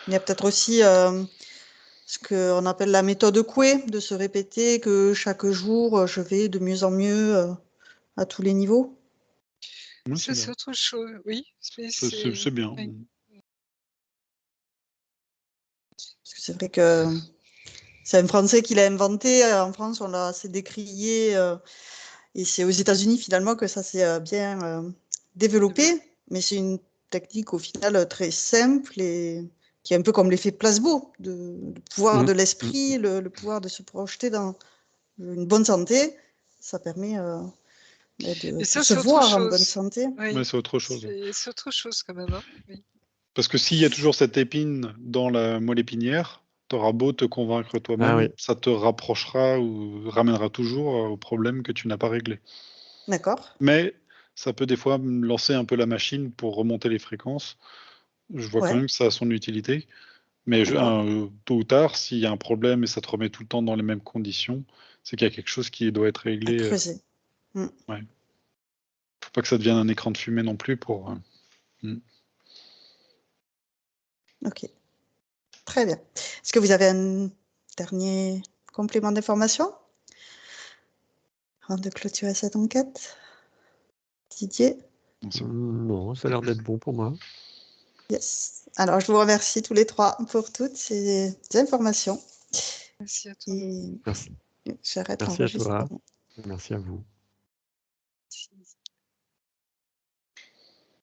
Speaker 1: Il y a peut-être aussi ce qu'on appelle la méthode Coué, de se répéter que chaque jour, je vais de mieux en mieux à tous les niveaux.
Speaker 3: Ouais,
Speaker 2: Ça,
Speaker 3: c'est
Speaker 2: c'est
Speaker 3: bien.
Speaker 2: autre chose. Oui, mais
Speaker 3: C'est bien.
Speaker 2: oui.
Speaker 1: Parce que c'est vrai que c'est un Français qui l'a inventé. En France, on l'a assez décrié. Et c'est aux États-Unis, finalement, que ça s'est bien développé. Mais c'est une technique, au final, très simple et qui est un peu comme l'effet placebo, le pouvoir de
Speaker 4: Mmh.
Speaker 1: l'esprit, le pouvoir de se projeter dans une bonne santé. Ça permet
Speaker 2: Mais
Speaker 1: de
Speaker 2: ça,
Speaker 1: se
Speaker 2: c'est autre
Speaker 1: voir en bonne
Speaker 2: chose.
Speaker 1: santé.
Speaker 3: Mais
Speaker 2: Oui,
Speaker 3: c'est autre chose.
Speaker 2: c'est autre chose quand même. Hein. Oui.
Speaker 3: Parce que s'il y a toujours cette épine dans la moelle épinière, tu auras beau te convaincre toi-même,
Speaker 4: Ah oui.
Speaker 3: ça te rapprochera ou ramènera toujours au problème que tu n'as pas réglé.
Speaker 1: D'accord.
Speaker 3: Mais ça peut des fois lancer un peu la machine pour remonter les fréquences. Je vois quand
Speaker 1: Ouais,
Speaker 3: même que ça a son utilité. Mais
Speaker 1: d'accord.
Speaker 3: tôt ou tard, s'il y a un problème et ça te remet tout le temps dans les mêmes conditions, c'est qu'il y a quelque chose qui doit être
Speaker 1: À
Speaker 3: réglé.
Speaker 1: creuser.
Speaker 3: Ouais. Faut pas que ça devienne un écran de fumée non plus pour.
Speaker 1: Ok. Très bien. Est-ce que vous avez un dernier complément d'information avant de clôturer cette enquête? Didier?
Speaker 4: Non, ça a l'air d'être bon pour moi.
Speaker 1: Yes. Alors, je vous remercie tous les trois pour toutes ces informations.
Speaker 2: Merci à toi.
Speaker 1: Et
Speaker 4: Merci.
Speaker 1: j'arrête
Speaker 4: Merci à toi.
Speaker 1: l'enregistrement.
Speaker 4: Merci à vous.